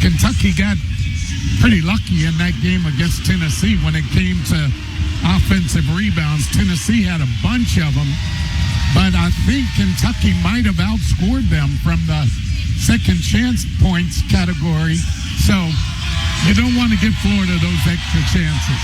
Kentucky got pretty lucky in that game against Tennessee when it came to offensive rebounds. Tennessee had a bunch of them, but I think Kentucky might have outscored them from the second chance points category. So you don't want to give Florida those extra chances.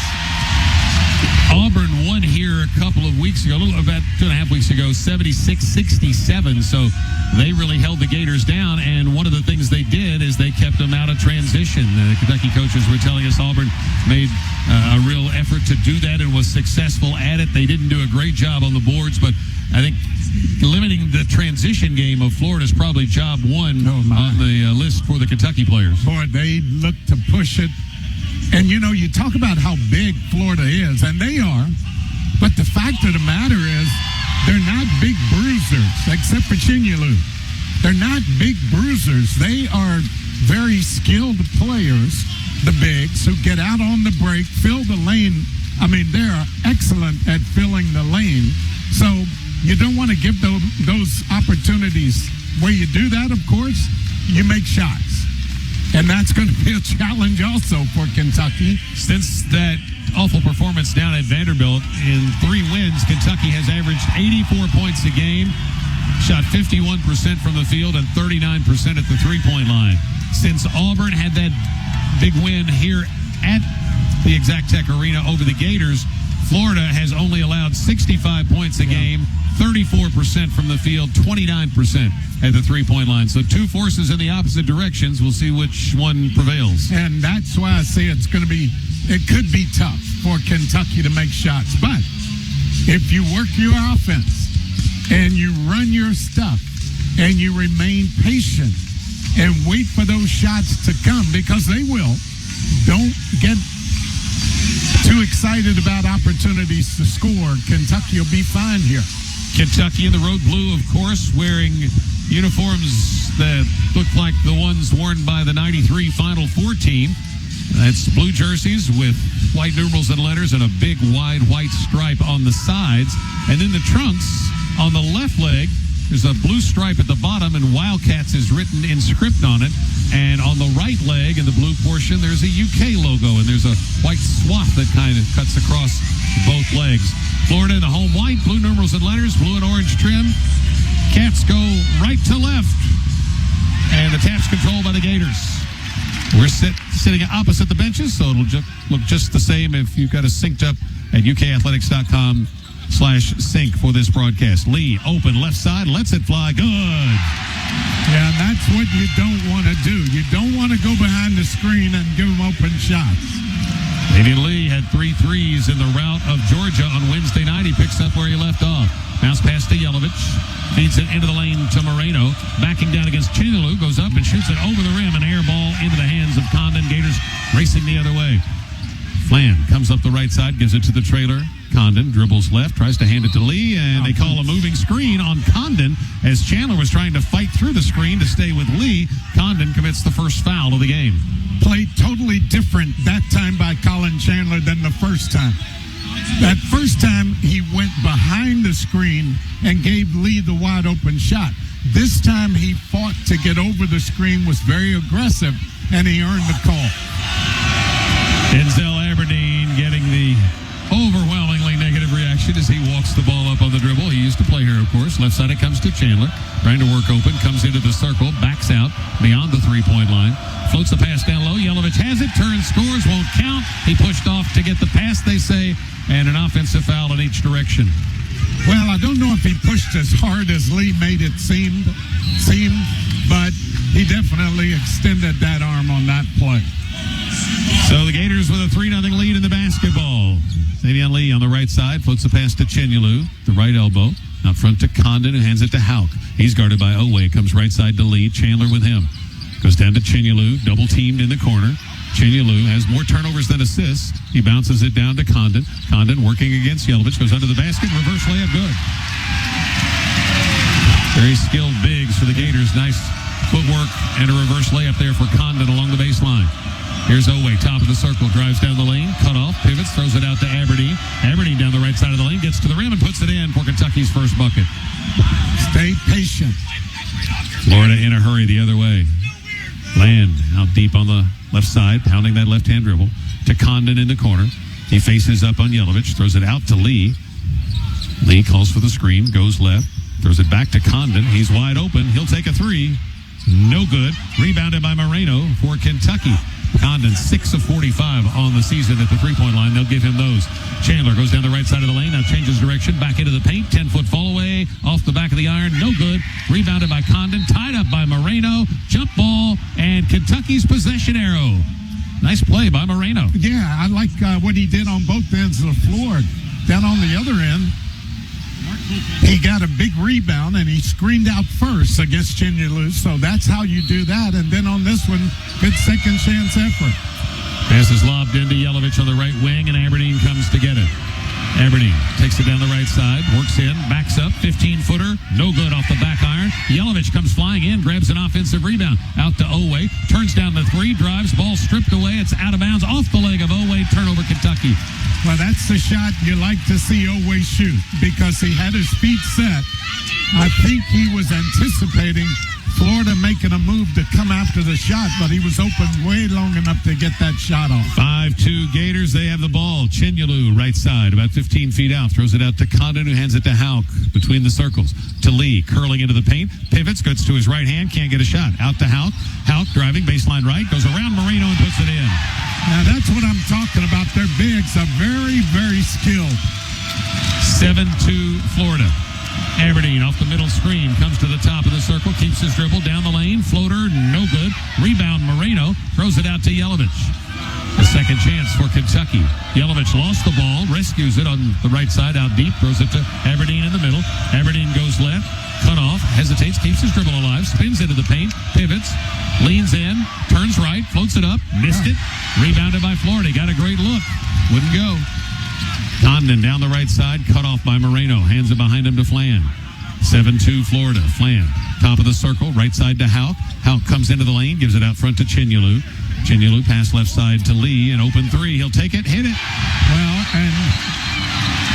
Auburn won here a couple of weeks ago, about 2.5 weeks ago, 76-67. So they really held the Gators down. And one of the things they did is they kept them out of transition. The Kentucky coaches were telling us Auburn made a real effort to do that and was successful at it. They didn't do a great job on the boards, but I think limiting the transition game of Florida is probably job one on the list for the Kentucky players. Boy, they look to push it. And, you talk about how big Florida is, and they are, but the fact of the matter is they're not big bruisers, except for Chandler. They're not big bruisers. They are very skilled players, the bigs, who get out on the break, fill the lane. I mean, they're excellent at filling the lane. So you don't want to give those opportunities. Where you do that, of course, you make shots. And that's going to be a challenge also for Kentucky. Since that awful performance down at Vanderbilt, in 3 wins, Kentucky has averaged 84 points a game, shot 51% from the field and 39% at the three-point line. Since Auburn had that big win here at the Exact Tech Arena over the Gators, Florida has only allowed 65 points a game, 34% from the field, 29% at the three-point line. So 2 forces in the opposite directions. We'll see which one prevails. And that's why I say it could be tough for Kentucky to make shots. But if you work your offense and you run your stuff and you remain patient and wait for those shots to come, because they will, don't get too excited about opportunities to score. Kentucky will be fine here. Kentucky in the road blue, of course, wearing uniforms that look like the ones worn by the 93 Final Four team. That's blue jerseys with white numerals and letters and a big wide white stripe on the sides. And then the trunks on the left leg, there's a blue stripe at the bottom and Wildcats is written in script on it. And on the right leg in the blue portion, there's a UK logo and there's a white swath that kind of cuts across both legs. Florida in the home white, blue numerals and letters, blue and orange trim. Cats go right to left. And the tap's controlled by the Gators. We're sitting opposite the benches, so it'll look just the same if you've got it synced up at ukathletics.com/sync for this broadcast. Lee, open left side, lets it fly. Good. Yeah, that's what you don't want to do. You don't want to go behind the screen and give them open shots. Davian Lee had 3 threes in the rout of Georgia on Wednesday night. He picks up where he left off. Bounce pass to Jelavic. Feeds it into the lane to Moreno. Backing down against Chandler. Goes up and shoots it over the rim. An air ball into the hands of Condon. Gators racing the other way. Flan comes up the right side. Gives it to the trailer. Condon dribbles left. Tries to hand it to Lee. And they call a moving screen on Condon as Chandler was trying to fight through the screen to stay with Lee. Condon commits the first foul of the game. Played totally different that time by Colin Chandler than the first time. That first time, he went behind the screen and gave Lee the wide open shot. This time, he fought to get over the screen, was very aggressive, and he earned the call. Denzel Aberdeen getting the overwhelmingly negative reaction as he walks the ball up on the dribble. He used to play here, of course. Left side, it comes to Chandler. Trying to work open, comes into the circle, backs out beyond the three-point line. Floats the pass down low. Jelavic has it, turns, scores, won't count. He pushed off to get the pass, they say, and an offensive foul in each direction. Well, I don't know if he pushed as hard as Lee made it seem, but he definitely extended that arm on that play. So the Gators with a 3-0 lead in the basketball. Davian Lee on the right side, floats the pass to Chandler, the right elbow. Out front to Condon, who hands it to Hauk. He's guarded by Oweh. Comes right side to Lee. Chandler with him. Goes down to Chandler, double teamed in the corner. Chandler has more turnovers than assists. He bounces it down to Condon. Condon working against Jelavic. Goes under the basket. Reverse layup. Good. Very skilled bigs for the Gators. Nice footwork and a reverse layup there for Condon along the baseline. Here's Oweh, top of the circle, drives down the lane, cut off, pivots, throws it out to Aberdeen. Aberdeen down the right side of the lane, gets to the rim and puts it in for Kentucky's first bucket. Stay patient. Florida in a hurry the other way. Land out deep on the left side, pounding that left-hand dribble to Condon in the corner. He faces up on Jelavic, throws it out to Lee. Lee calls for the screen, goes left, throws it back to Condon. He's wide open. He'll take a three. No good. Rebounded by Moreno for Kentucky. Condon 6 of 45 on the season at the three-point line. They'll give him those. Chandler goes down the right side of the lane. Now changes direction. Back into the paint. 10-foot fall away. Off the back of the iron. No good. Rebounded by Condon. Tied up by Moreno. Jump ball. And Kentucky's possession arrow. Nice play by Moreno. Yeah, I like what he did on both ends of the floor. Down on the other end, he got a big rebound, and he screened out first against Chandler. So that's how you do that. And then on this one, good second chance effort. Pass is lobbed into Jelavic on the right wing, and Aberdeen comes to get it. Aberdeen takes it down the right side, works in, backs up, 15-footer, no good off the back iron. Jelavic comes flying in, grabs an offensive rebound. Out to Oweh, turns down the three, drives, ball stripped away. It's out of bounds, off the leg of Oweh, turnover Kentucky. Well, that's the shot you like to see Oweh shoot because he had his feet set. I think he was anticipating Florida making a move to come after the shot, but he was open way long enough to get that shot off. 5-2 Gators. They have the ball. Chandler, right side, about 15 feet out. Throws it out to Condon, who hands it to Hauk between the circles. To Lee, curling into the paint. Pivots, gets to his right hand, can't get a shot. Out to Hauk. Hauk driving, baseline right, goes around Moreno and puts it in. Now, that's what I'm talking about. Their bigs are very, very skilled. 7-2 Florida. Aberdeen off the middle screen, comes to the top of the circle, keeps his dribble down the lane, floater, no good. Rebound Moreno, throws it out to Jelavic. A second chance for Kentucky. Jelavic lost the ball, rescues it on the right side, out deep, throws it to Aberdeen in the middle. Aberdeen goes left, cut off, hesitates, keeps his dribble alive, spins into the paint, pivots, leans in, turns right, floats it up, missed it. Rebounded by Florida, got a great look, wouldn't go. Condon down the right side, cut off by Moreno. Hands it behind him to Flan. 7-2 Florida. Flan, top of the circle, right side to Hauk. Hauk comes into the lane, gives it out front to Chandler. Chandler pass left side to Lee, an open three. He'll take it, hit it. Well, and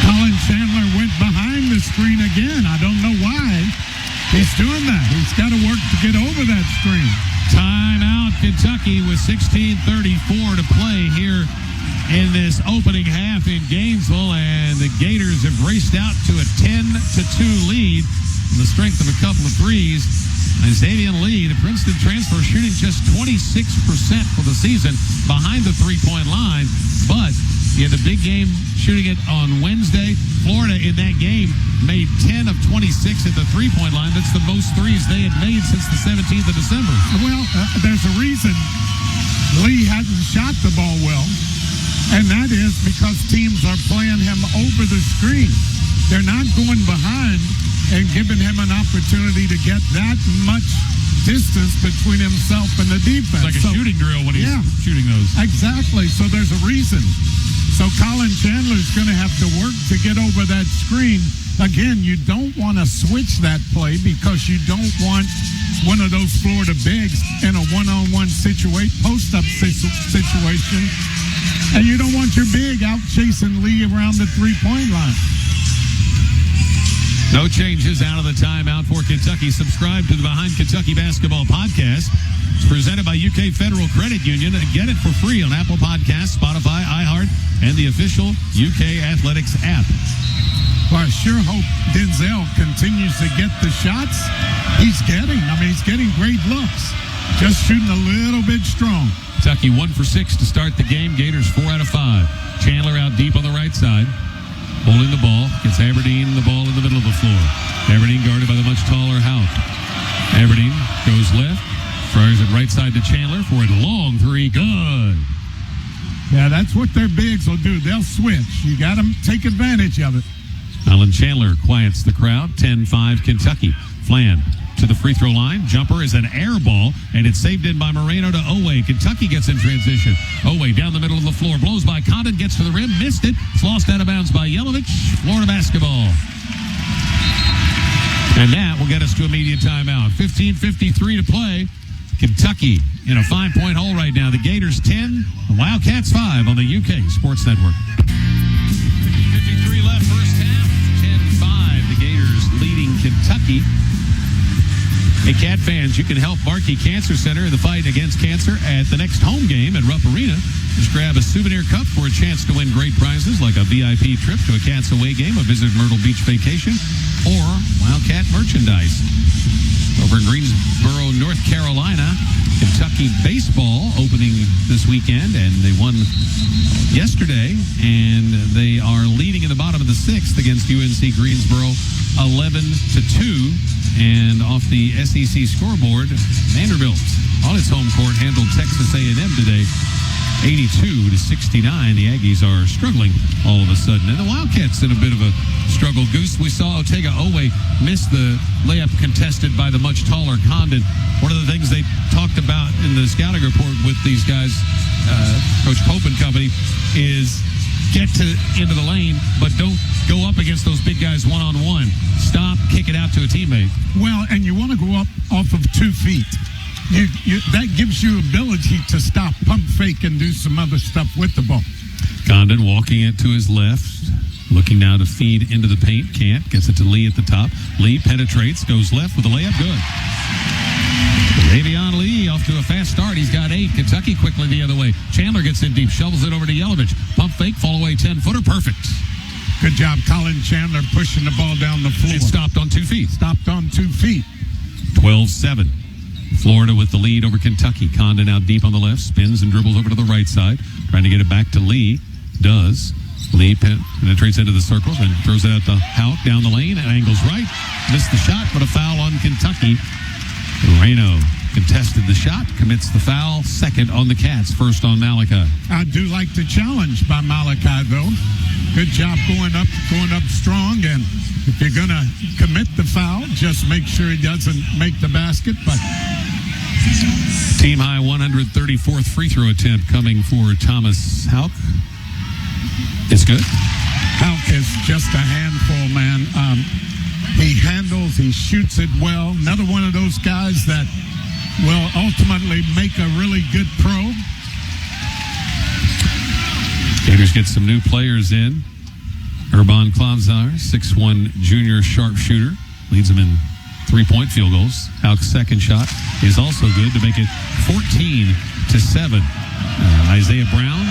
Colin Chandler went behind the screen again. I don't know why he's doing that. He's got to work to get over that screen. Timeout, Kentucky with 16:34 to play here in this opening half in Gainesville, and the Gators have raced out to a 10-2 lead on the strength of a couple of threes. And Xavier Lee, the Princeton transfer, shooting just 26% for the season behind the three-point line, but he had a big game shooting it on Wednesday. Florida in that game made 10 of 26 at the three-point line. That's the most threes they had made since the 17th of December. Well, there's a reason Lee hasn't shot the ball well. And that is because teams are playing him over the screen. They're not going behind and giving him an opportunity to get that much distance between himself and the defense. It's like a shooting drill when he's shooting those. Exactly. So there's a reason. So Colin Chandler's going to have to work to get over that screen. Again, you don't want to switch that play because you don't want one of those Florida bigs in a one-on-one post-up situation. And you don't want your big out chasing Lee around the three-point line. No changes out of the timeout for Kentucky. Subscribe to the Behind Kentucky Basketball podcast. It's presented by UK Federal Credit Union. Get it for free on Apple Podcasts, Spotify, iHeart, and the official UK Athletics app. Well, I sure hope Denzel continues to get the shots he's getting. I mean, he's getting great looks. Just shooting a little bit strong. Kentucky 1 for 6 to start the game. Gators 4 out of 5. Chandler out deep on the right side. Holding the ball. Gets Aberdeen the ball in the middle of the floor. Aberdeen guarded by the much taller Hauk. Aberdeen goes left. Fires it right side to Chandler for a long three. Good. Yeah, that's what their bigs will do. They'll switch. You got to take advantage of it. Alan Chandler quiets the crowd. 10-5 Kentucky. Flan to the free throw line. Jumper is an air ball, and it's saved in by Moreno to Oweh. Kentucky gets in transition. Oweh down the middle of the floor. Blows by Condon, gets to the rim, missed it. It's lost out of bounds by Jelavic. Florida basketball. And that will get us to immediate timeout. 15:53 to play. Kentucky in a 5-point hole right now. The Gators 10, the Wildcats 5 on the UK Sports Network. 15:53 left, first half. 10-5, the Gators leading Kentucky. Hey, Cat fans, you can help Markey Cancer Center in the fight against cancer at the next home game at Rupp Arena. Just grab a souvenir cup for a chance to win great prizes like a VIP trip to a Cats away game, a Visit Myrtle Beach vacation, or Wildcat merchandise. Over in Greensboro, North Carolina, Kentucky baseball opening this weekend, and they won yesterday, and they are leading in the bottom of the sixth against UNC Greensboro 11-2. And off the SEC scoreboard, Vanderbilt on its home court handled Texas A&M today 82-69. The Aggies are struggling all of a sudden. And the Wildcats in a bit of a struggle. Goose, we saw Oweh miss the layup contested by the much taller Condon. One of the things they talked about in the scouting report with these guys, Coach Pope and company, is get into the lane, but don't go up against those big guys one-on-one. Stop, kick it out to a teammate. Well, and you want to go up off of 2 feet. That gives you ability to stop, pump fake, and do some other stuff with the ball. Condon walking it to his left, looking now to feed into the paint. Can't. Gets it to Lee at the top. Lee penetrates, goes left with a layup. Good. Davion Lee off to a fast start. He's got 8. Kentucky quickly the other way. Chandler gets in deep, shovels it over to Jelavic. Pump fake, fall away 10-footer. Perfect. Good job, Colin Chandler, pushing the ball down the floor. It stopped on 2 feet. Stopped on 2 feet. 12-7. Florida with the lead over Kentucky. Condon out deep on the left, spins and dribbles over to the right side, trying to get it back to Lee. Does. Lee penetrates into the circle and throws it out to Houck down the lane. Angles right. Missed the shot, but a foul on Kentucky. Moreno contested the shot, commits the foul. Second on the Cats, first on Malachi. I do like the challenge by Malachi, though. Good job going up strong. And if you're going to commit the foul, just make sure he doesn't make the basket. But team high 134th free throw attempt coming for Thomas Houck. It's good. Houck is just a handful, man. He handles, he shoots it well. Another one of those guys that will ultimately make a really good pro. Gators get some new players in. Urban Klavzar, 6'1" junior sharpshooter, leads them in 3-point field goals. Houck's second shot is also good to make it 14-7. Isaiah Brown,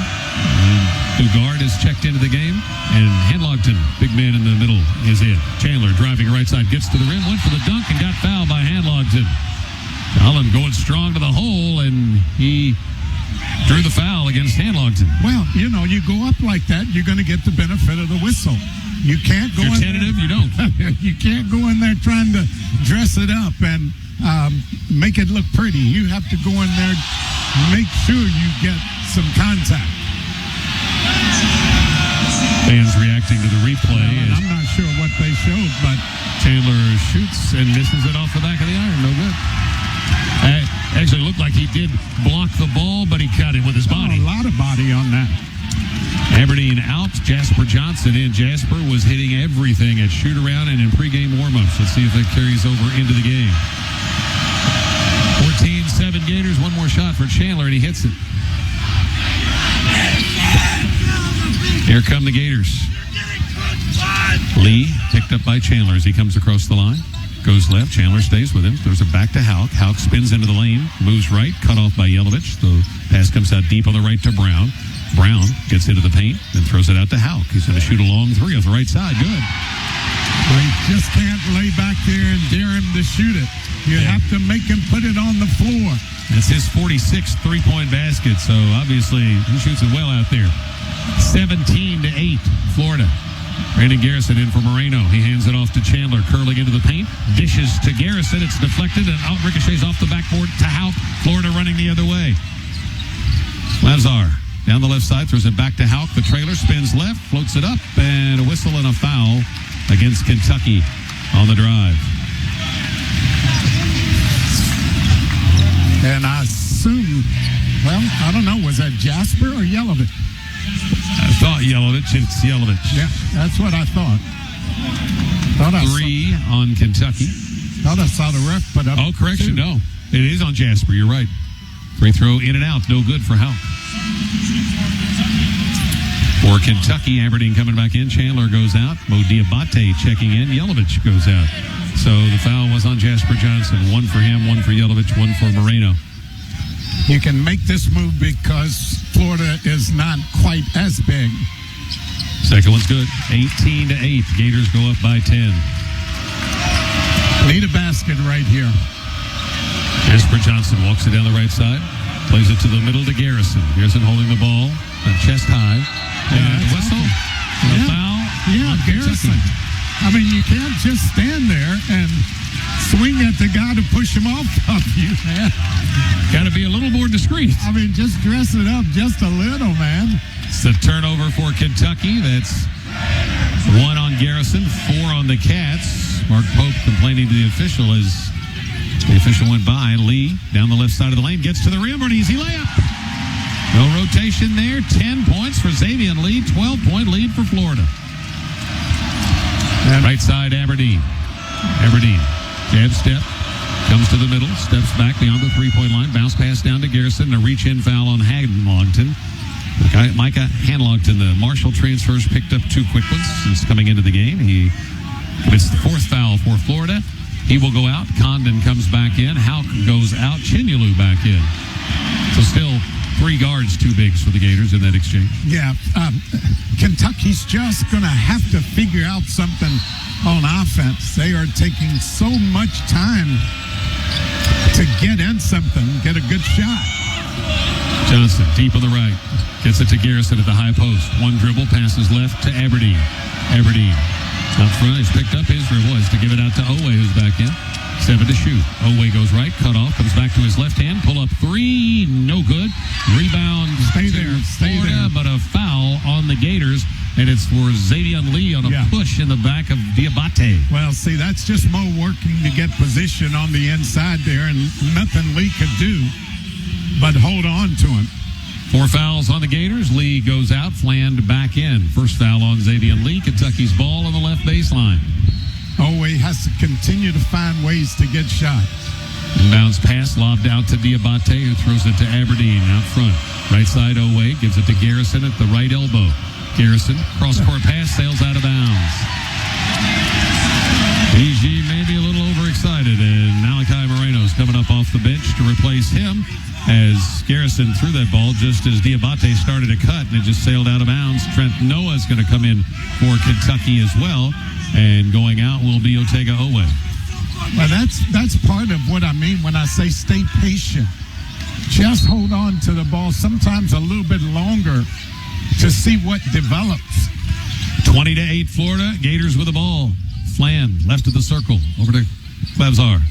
Dugard has checked into the game, and Handlogton, big man in the middle, is in. Chandler driving right side, gets to the rim, went for the dunk, and got fouled by Handlogton. Allen going strong to the hole, and he drew the foul against Handlogton. Well, you go up like that, you're going to get the benefit of the whistle. You can't go You're in tentative, there. you don't. You can't go in there trying to dress it up and make it look pretty. You have to go in there, make sure you get some contact. Fans reacting to the replay. Well, I'm not sure what they showed, but Chandler shoots and misses it off the back of the iron. No good. Actually looked like he did block the ball, but he cut it with his body. A lot of body on that. Aberdeen out. Jasper Johnson in. Jasper was hitting everything at shoot-around and in pregame warm-ups. Let's see if that carries over into the game. 14-7 Gators. One more shot for Chandler, and he hits it. Here come the Gators. Lee picked up by Chandler as he comes across the line. Goes left. Chandler stays with him. Throws it back to Houck. Houck spins into the lane. Moves right. Cut off by Jelavic. The pass comes out deep on the right to Brown. Brown gets into the paint and throws it out to Houck. He's going to shoot a long three off the right side. Good. Well, you just can't lay back there and dare him to shoot it. You have to make him put it on the floor. It's his 46th three-point basket, so obviously he shoots it well out there. 17-8, Florida. Brandon Garrison in for Moreno. He hands it off to Chandler, curling into the paint. Dishes to Garrison. It's deflected and out ricochets off the backboard to Houck. Florida running the other way. Lazar down the left side, throws it back to Houck. The trailer spins left, floats it up, and a whistle and a foul against Kentucky on the drive. And I assume, well, I don't know, was that Jasper or Jelavic? I thought Jelavic. It's Jelavic. Yeah, that's what I thought. 3 on Kentucky. Thought I saw the ref put up. Oh, correction, 2. no. It is on Jasper, you're right. Free throw in and out, no good for Houck. For Kentucky, Aberdeen coming back in. Chandler goes out. Dioubate checking in. Jelavic goes out. So the foul was on Jasper Johnson. One for him, one for Jelavic, one for Moreno. You can make this move because Florida is not quite as big. Second one's good. 18-8. Gators go up by 10. Need a basket right here. Jasper Johnson walks it down the right side. Plays it to the middle to Garrison. Garrison holding the ball chest high. And a whistle. And a foul. Yeah, Garrison. I mean, you can't just stand there and swing at the guy to push him off of you, man. Got to be a little more discreet. I mean, just dress it up just a little, man. It's the turnover for Kentucky. That's 1 on Garrison, 4 on the Cats. Mark Pope complaining to the official as the official went by. Lee down the left side of the lane, gets to the rim, an easy layup. No rotation there. 10 points for Xavier Lee, 12-point lead for Florida. Right side, Aberdeen. Jab step. Comes to the middle. Steps back beyond the three-point line. Bounce pass down to Garrison. A reach-in foul on Hanlogton. Micah Hanlogton, the Marshall transfers, picked up 2 quick ones since coming into the game. He commits the 4th foul for Florida. He will go out. Condon comes back in. Houck goes out. Chinyelu back in. So still 3 guards, 2 bigs for the Gators in that exchange. Yeah, Kentucky's just going to have to figure out something on offense. They are taking so much time to get in something, get a good shot. Johnson deep on the right. Gets it to Garrison at the high post. One dribble, passes left to Aberdeen. Out front, he's picked up his dribble, has to give it out to Oweh, who's back in. 7 to shoot. Oweh goes right, cut off, comes back to his left hand, pull up 3, no good. Rebound stay to there, Florida, but a foul on the Gators, and it's for Xavier Lee on a push in the back of Dioubate. Well, see, that's just Mo working to get position on the inside there, and nothing Lee could do but hold on to him. 4 fouls on the Gators. Lee goes out, Fland back in. First foul on Xavier Lee. Kentucky's ball on the left baseline. Oweh has to continue to find ways to get shots. Inbounds pass lobbed out to Dioubate, who throws it to Aberdeen out front. Right side, Oweh gives it to Garrison at the right elbow. Garrison, cross-court pass, sails out of bounds. PG may be a little overexcited, and Malachi Moreno's coming up off the bench to replace him as Garrison threw that ball just as Dioubate started to cut, and it just sailed out of bounds. Trent Noah's going to come in for Kentucky as well, and going out will be Otega Oweh. Well, that's part of what I mean when I say stay patient. Just hold on to the ball, sometimes a little bit longer, to see what develops. 20-8 Florida. Gators with the ball. Flan left of the circle over to Klevzar.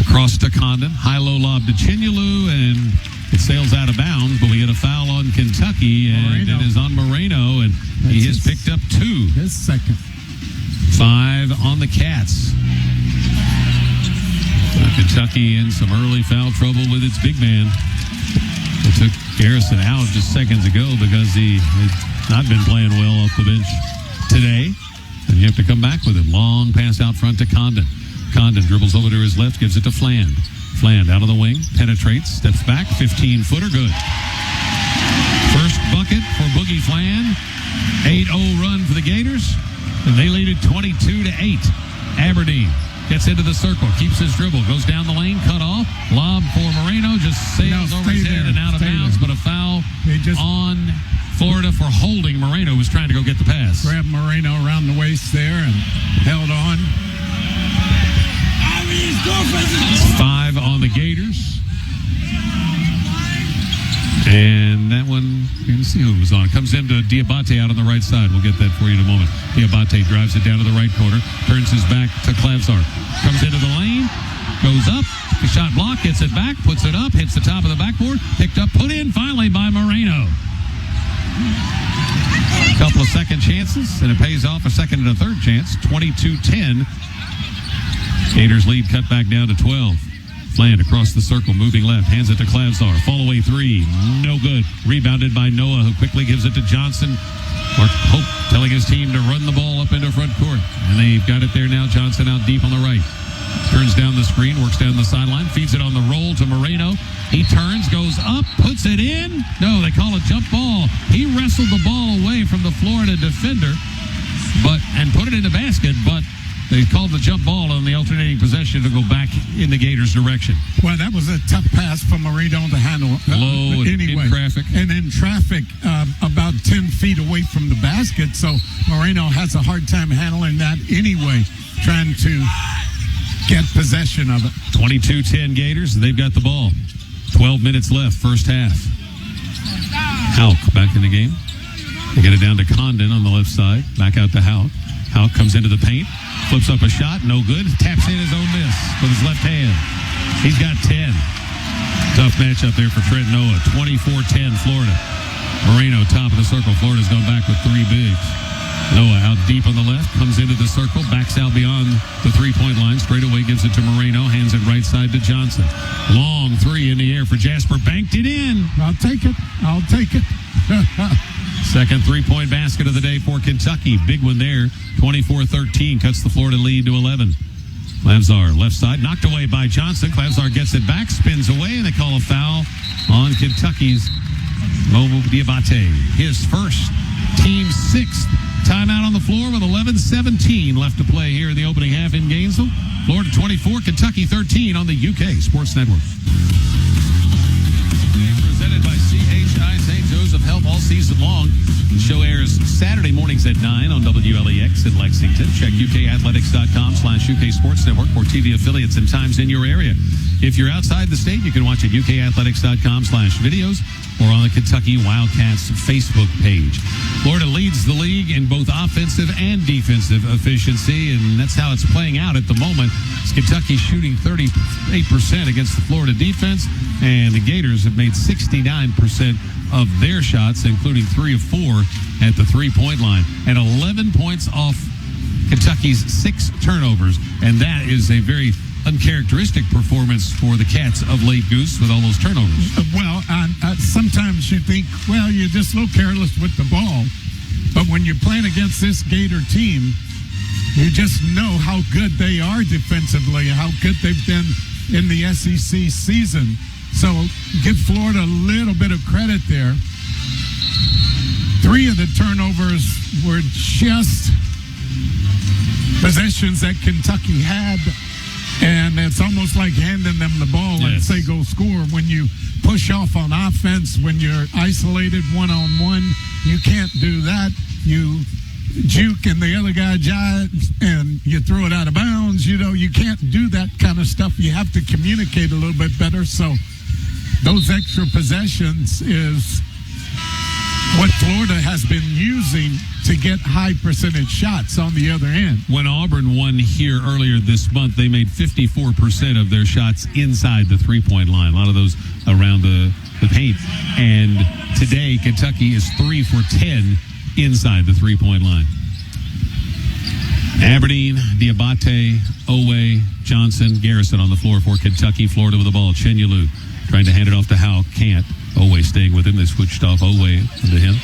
Across to Condon. High-low lob to Chinyelu, and it sails out of bounds, but we get a foul on Kentucky, and it is on Moreno, and he has picked up 2. His second. 5 on the Cats. Kentucky in some early foul trouble with its big man. They took Garrison out just seconds ago because he had not been playing well off the bench today. And you have to come back with him. Long pass out front to Condon. Condon dribbles over to his left, gives it to Fland. Fland out of the wing, penetrates, steps back, 15-footer, good. First bucket for Boogie Fland. 8-0 run for the Gators, and they lead it 22-8. Aberdeen gets into the circle, keeps his dribble, goes down the lane, cut off. Lob for Moreno, just sails over his head and out of bounds, but a foul on Florida for holding Moreno, who was trying to go get the pass. Grabbed Moreno around the waist there and held on. 5 on the Gators. And that one, you can see who was on. Comes into Dioubate out on the right side. We'll get that for you in a moment. Dioubate drives it down to the right corner, turns his back to Klevzar. Comes into the lane, goes up, the shot block, gets it back, puts it up, hits the top of the backboard, picked up, put in finally by Moreno. A couple of second chances, and it pays off a second and a third chance. 22-10. Gators lead cut back down to 12. Fland across the circle, moving left, hands it to Klevzar. Fall away 3, no good. Rebounded by Noah, who quickly gives it to Johnson. Mark Pope telling his team to run the ball up into front court. And they've got it there now. Johnson out deep on the right. Turns down the screen, works down the sideline, feeds it on the roll to Moreno. He turns, goes up, puts it in. No, they call it jump ball. He wrestled the ball away from the Florida defender and put it in the basket, but They called the jump ball on the alternating possession to go back in the Gators' direction. Well, that was a tough pass for Moreno to handle. Low anyway. in traffic. And in traffic, about 10 feet away from the basket. So Moreno has a hard time handling that anyway, trying to get possession of it. 22-10 Gators. They've got the ball. 12 minutes left, first half. Hauk back in the game. They get it down to Condon on the left side. Back out to Hauk. Hauk comes into the paint. Flips up a shot. No good. Taps in his own miss with his left hand. He's got 10. Tough matchup there for Trenton Oweh. 24-10 Florida. Moreno, top of the circle. Florida's gone back with 3 bigs. Oweh out deep on the left. Comes into the circle. Backs out beyond the three-point line. Straight away gives it to Moreno. Hands it right side to Johnson. Long three in the air for Jasper. Banked it in. I'll take it. I'll take it. Second three-point basket of the day for Kentucky. Big one there. 24-13 cuts the Florida lead to 11. Clavsar, left side, knocked away by Johnson. Clavsar gets it back, spins away, and they call a foul on Kentucky's Dioubate. His first, team 6th timeout on the floor with 11:17 left to play here in the opening half in Gainesville. Florida 24, Kentucky 13 on the UK Sports Network. Presented by CHI St. Joseph Health all season long. The show airs Saturday mornings at 9 on WLEX in Lexington. Check ukathletics.com/UK Sports Network for TV affiliates and times in your area. If you're outside the state, you can watch at ukathletics.com/videos or on the Kentucky Wildcats Facebook page. Florida leads the league in both offensive and defensive efficiency, and that's how it's playing out at the moment. It's Kentucky shooting 38% against the Florida defense, and the Gators have made 69% of their shots, including 3 of 4 at the three-point line, and 11 points off Kentucky's 6 turnovers, and that is a very uncharacteristic performance for the Cats of late, Goose, with all those turnovers. Well, sometimes you think, well, you're just a little careless with the ball. But when you're playing against this Gator team, you just know how good they are defensively, how good they've been in the SEC season. So give Florida a little bit of credit there. 3 of the turnovers were just possessions that Kentucky had. And it's almost like handing them the ball and say, go score. When you push off on offense, when you're isolated one-on-one, you can't do that. You juke and the other guy jives and you throw it out of bounds. You know, you can't do that kind of stuff. You have to communicate a little bit better. So those extra possessions is what Florida has been using to get high percentage shots on the other end. When Auburn won here earlier this month, they made 54% of their shots inside the three-point line. A lot of those around the paint. And today, Kentucky is 3 for 10 inside the three-point line. Aberdeen, Dioubate, Oweh, Johnson, Garrison on the floor for Kentucky. Florida with the ball. Chenyolu trying to hand it off to Hauk. Can't. Oweh staying with him. They switched off Oweh into him.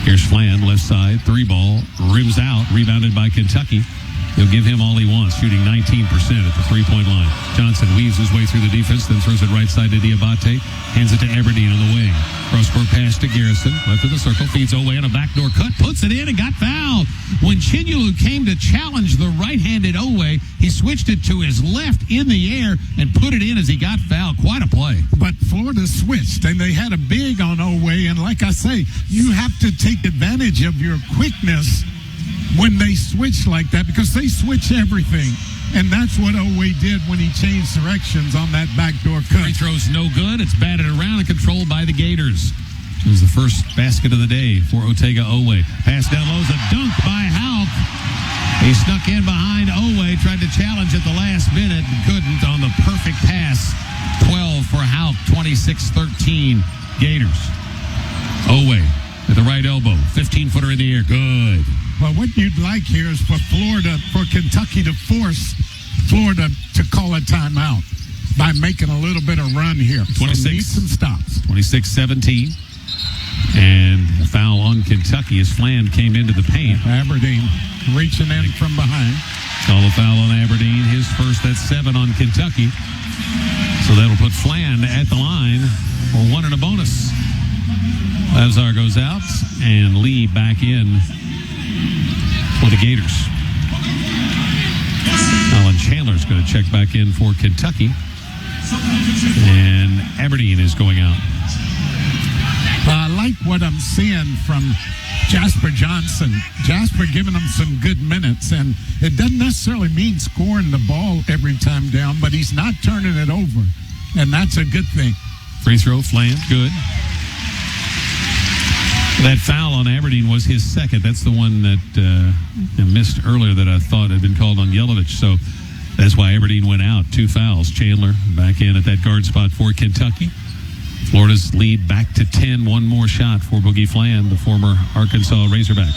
Here's Flan, left side, 3-ball, rims out, rebounded by Kentucky. He'll give him all he wants, shooting 19% at the three-point line. Johnson weaves his way through the defense, then throws it right side to Dioubate, hands it to Aberdeen on the wing. Cross-court pass to Garrison, left of the circle, feeds Oweh on a backdoor cut, puts it in and got fouled. When Chenyolu came to challenge the right-handed Oweh, he switched it to his left in the air and put it in as he got fouled. Quite a play. But Florida switched, and they had a big on Oweh, and like I say, you have to take advantage of your quickness when they switch like that, because they switch everything. And that's what Oweh did when he changed directions on that backdoor cut. Free throw's no good. It's batted around and controlled by the Gators. It was the first basket of the day for Otega Oweh. Pass down low is a dunk by Hauk. He snuck in behind Oweh, tried to challenge at the last minute, and couldn't on the perfect pass. 12 for Hauk, 26-13 Gators. Oweh at the right elbow, 15-footer in the air. Good. Well, what you'd like here is for Kentucky to force Florida to call a timeout by making a little bit of run here. 26. So need some stops. 26-17. And a foul on Kentucky as Flan came into the paint. Aberdeen reaching in from behind. Call a foul on Aberdeen. His first, that's 7 on Kentucky. So that'll put Flan at the line for 1 and a bonus. Clavsar goes out and Lee back in for the Gators. Alan Chandler's going to check back in for Kentucky. And Aberdeen is going out. I like what I'm seeing from Jasper Johnson. Jasper giving them some good minutes, and it doesn't necessarily mean scoring the ball every time down, but he's not turning it over, and that's a good thing. Free throw, Fland, good. That foul on Aberdeen was his second. That's the one that missed earlier that I thought had been called on Jelavic. So that's why Aberdeen went out. 2 fouls. Chandler back in at that guard spot for Kentucky. Florida's lead back to 10. One more shot for Boogie Fland, the former Arkansas Razorback.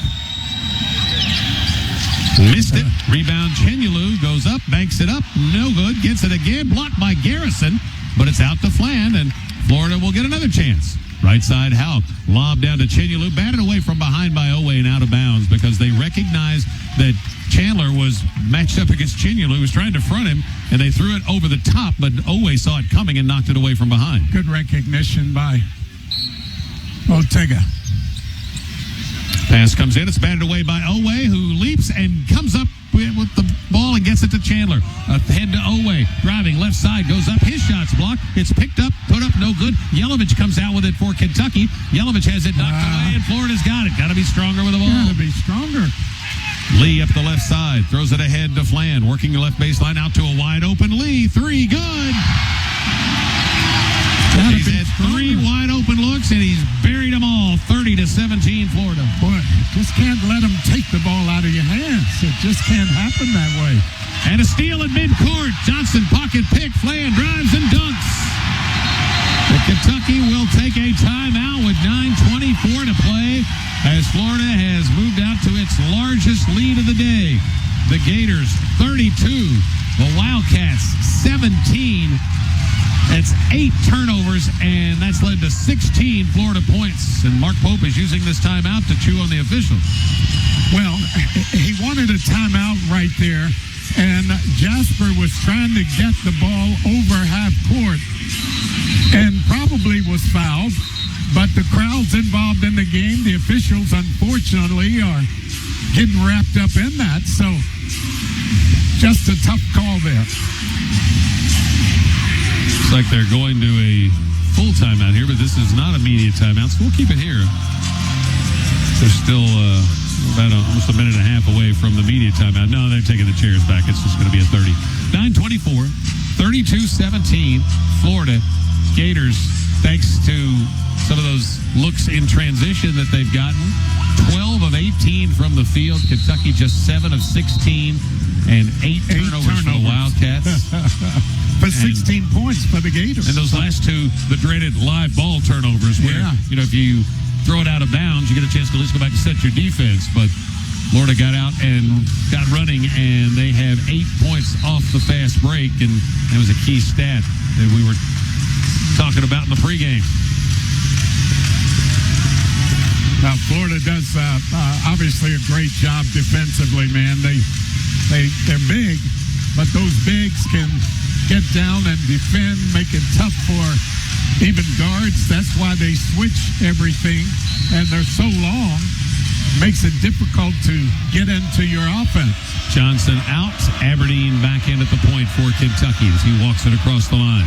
Missed it. Rebound. Chenyalu goes up, banks it up. No good. Gets it again. Blocked by Garrison, but it's out to Fland, and Florida will get another chance. Right side, Houck. Lob down to Chenyalu. Batted away from behind by Oweh and out of bounds because they recognized that Chandler was matched up against Chenyalu, who was trying to front him, and they threw it over the top, but Oweh saw it coming and knocked it away from behind. Good recognition by Ortega. Pass comes in. It's batted away by Oweh, who leaps and comes up with the ball and gets it to Chandler. Ahead to Oweh. Driving left side. Goes up. His shot's blocked. It's picked up. Put up. No good. Jelavic comes out with it for Kentucky. Jelavic has it knocked away, and Florida's got it. Got to be stronger with the ball. Got to be stronger. Lee up the left side. Throws it ahead to Fland. Working the left baseline out to a wide open Lee. 3. Good. He's had 3 wide open looks, and he's buried them all. 30-17 Florida. Boy, just can't let them take the ball out of your hands. It just can't happen that way. And a steal at midcourt. Johnson pocket pick. Fland drives and dunks. But Kentucky will take a timeout with 9:24 to play as Florida has moved out to its largest lead of the day. The Gators 32. The Wildcats 17. That's 8 turnovers, and that's led to 16 Florida points. And Mark Pope is using this timeout to chew on the officials. Well, he wanted a timeout right there, and Jasper was trying to get the ball over half court and probably was fouled. But the crowd's involved in the game. The officials, unfortunately, are getting wrapped up in that. So just a tough call there. Looks like they're going to a full timeout here, but this is not immediate timeout, so we'll keep it here. They're still about almost a minute and a half away from the media timeout. No, they're taking the chairs back. It's just going to be a 30. 9:24, 32-17, Florida. Gators, thanks to some of those looks in transition that they've gotten, 12 of 18 from the field. Kentucky just 7 of 16 and 8 turnovers for the Wildcats. For 16 points for the Gators. And those last 2, the dreaded live ball turnovers where, if you throw it out of bounds, you get a chance to at least go back and set your defense. But Florida got out and got running, and they have 8 points off the fast break, and that was a key stat that we were talking about in the pregame. Now, Florida does obviously a great job defensively, man. They're big, but those bigs can get down and defend, make it tough for even guards. That's why they switch everything, and they're so long, makes it difficult to get into your offense. Johnson out, Aberdeen back in at the point for Kentucky as he walks it across the line.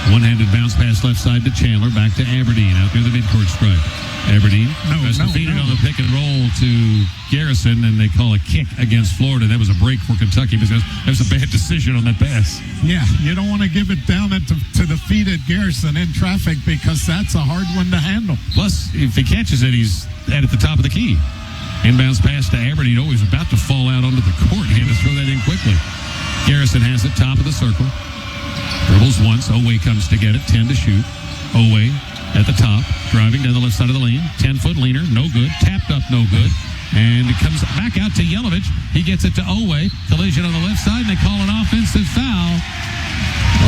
One-handed bounce pass left side to Chandler, back to Aberdeen out through the midcourt stripe. Aberdeen defeated on the pick and roll to Garrison, and they call a kick against Florida. That was a break for Kentucky because that was a bad decision on that pass. Yeah, you don't want to give it down to the feet at Garrison in traffic because that's a hard one to handle. Plus, if he catches it, he's at the top of the key. Inbounds pass to Aberdeen. Oh, he's about to fall out onto the court. He had to throw that in quickly. Garrison has it, top of the circle. Dribbles once. Oweh comes to get it. 10 to shoot. Oweh at the top, driving down the left side of the lane. 10-foot leaner, no good. Tapped up, no good. And it comes back out to Jelavic. He gets it to Oweh. Collision on the left side, and they call an offensive foul.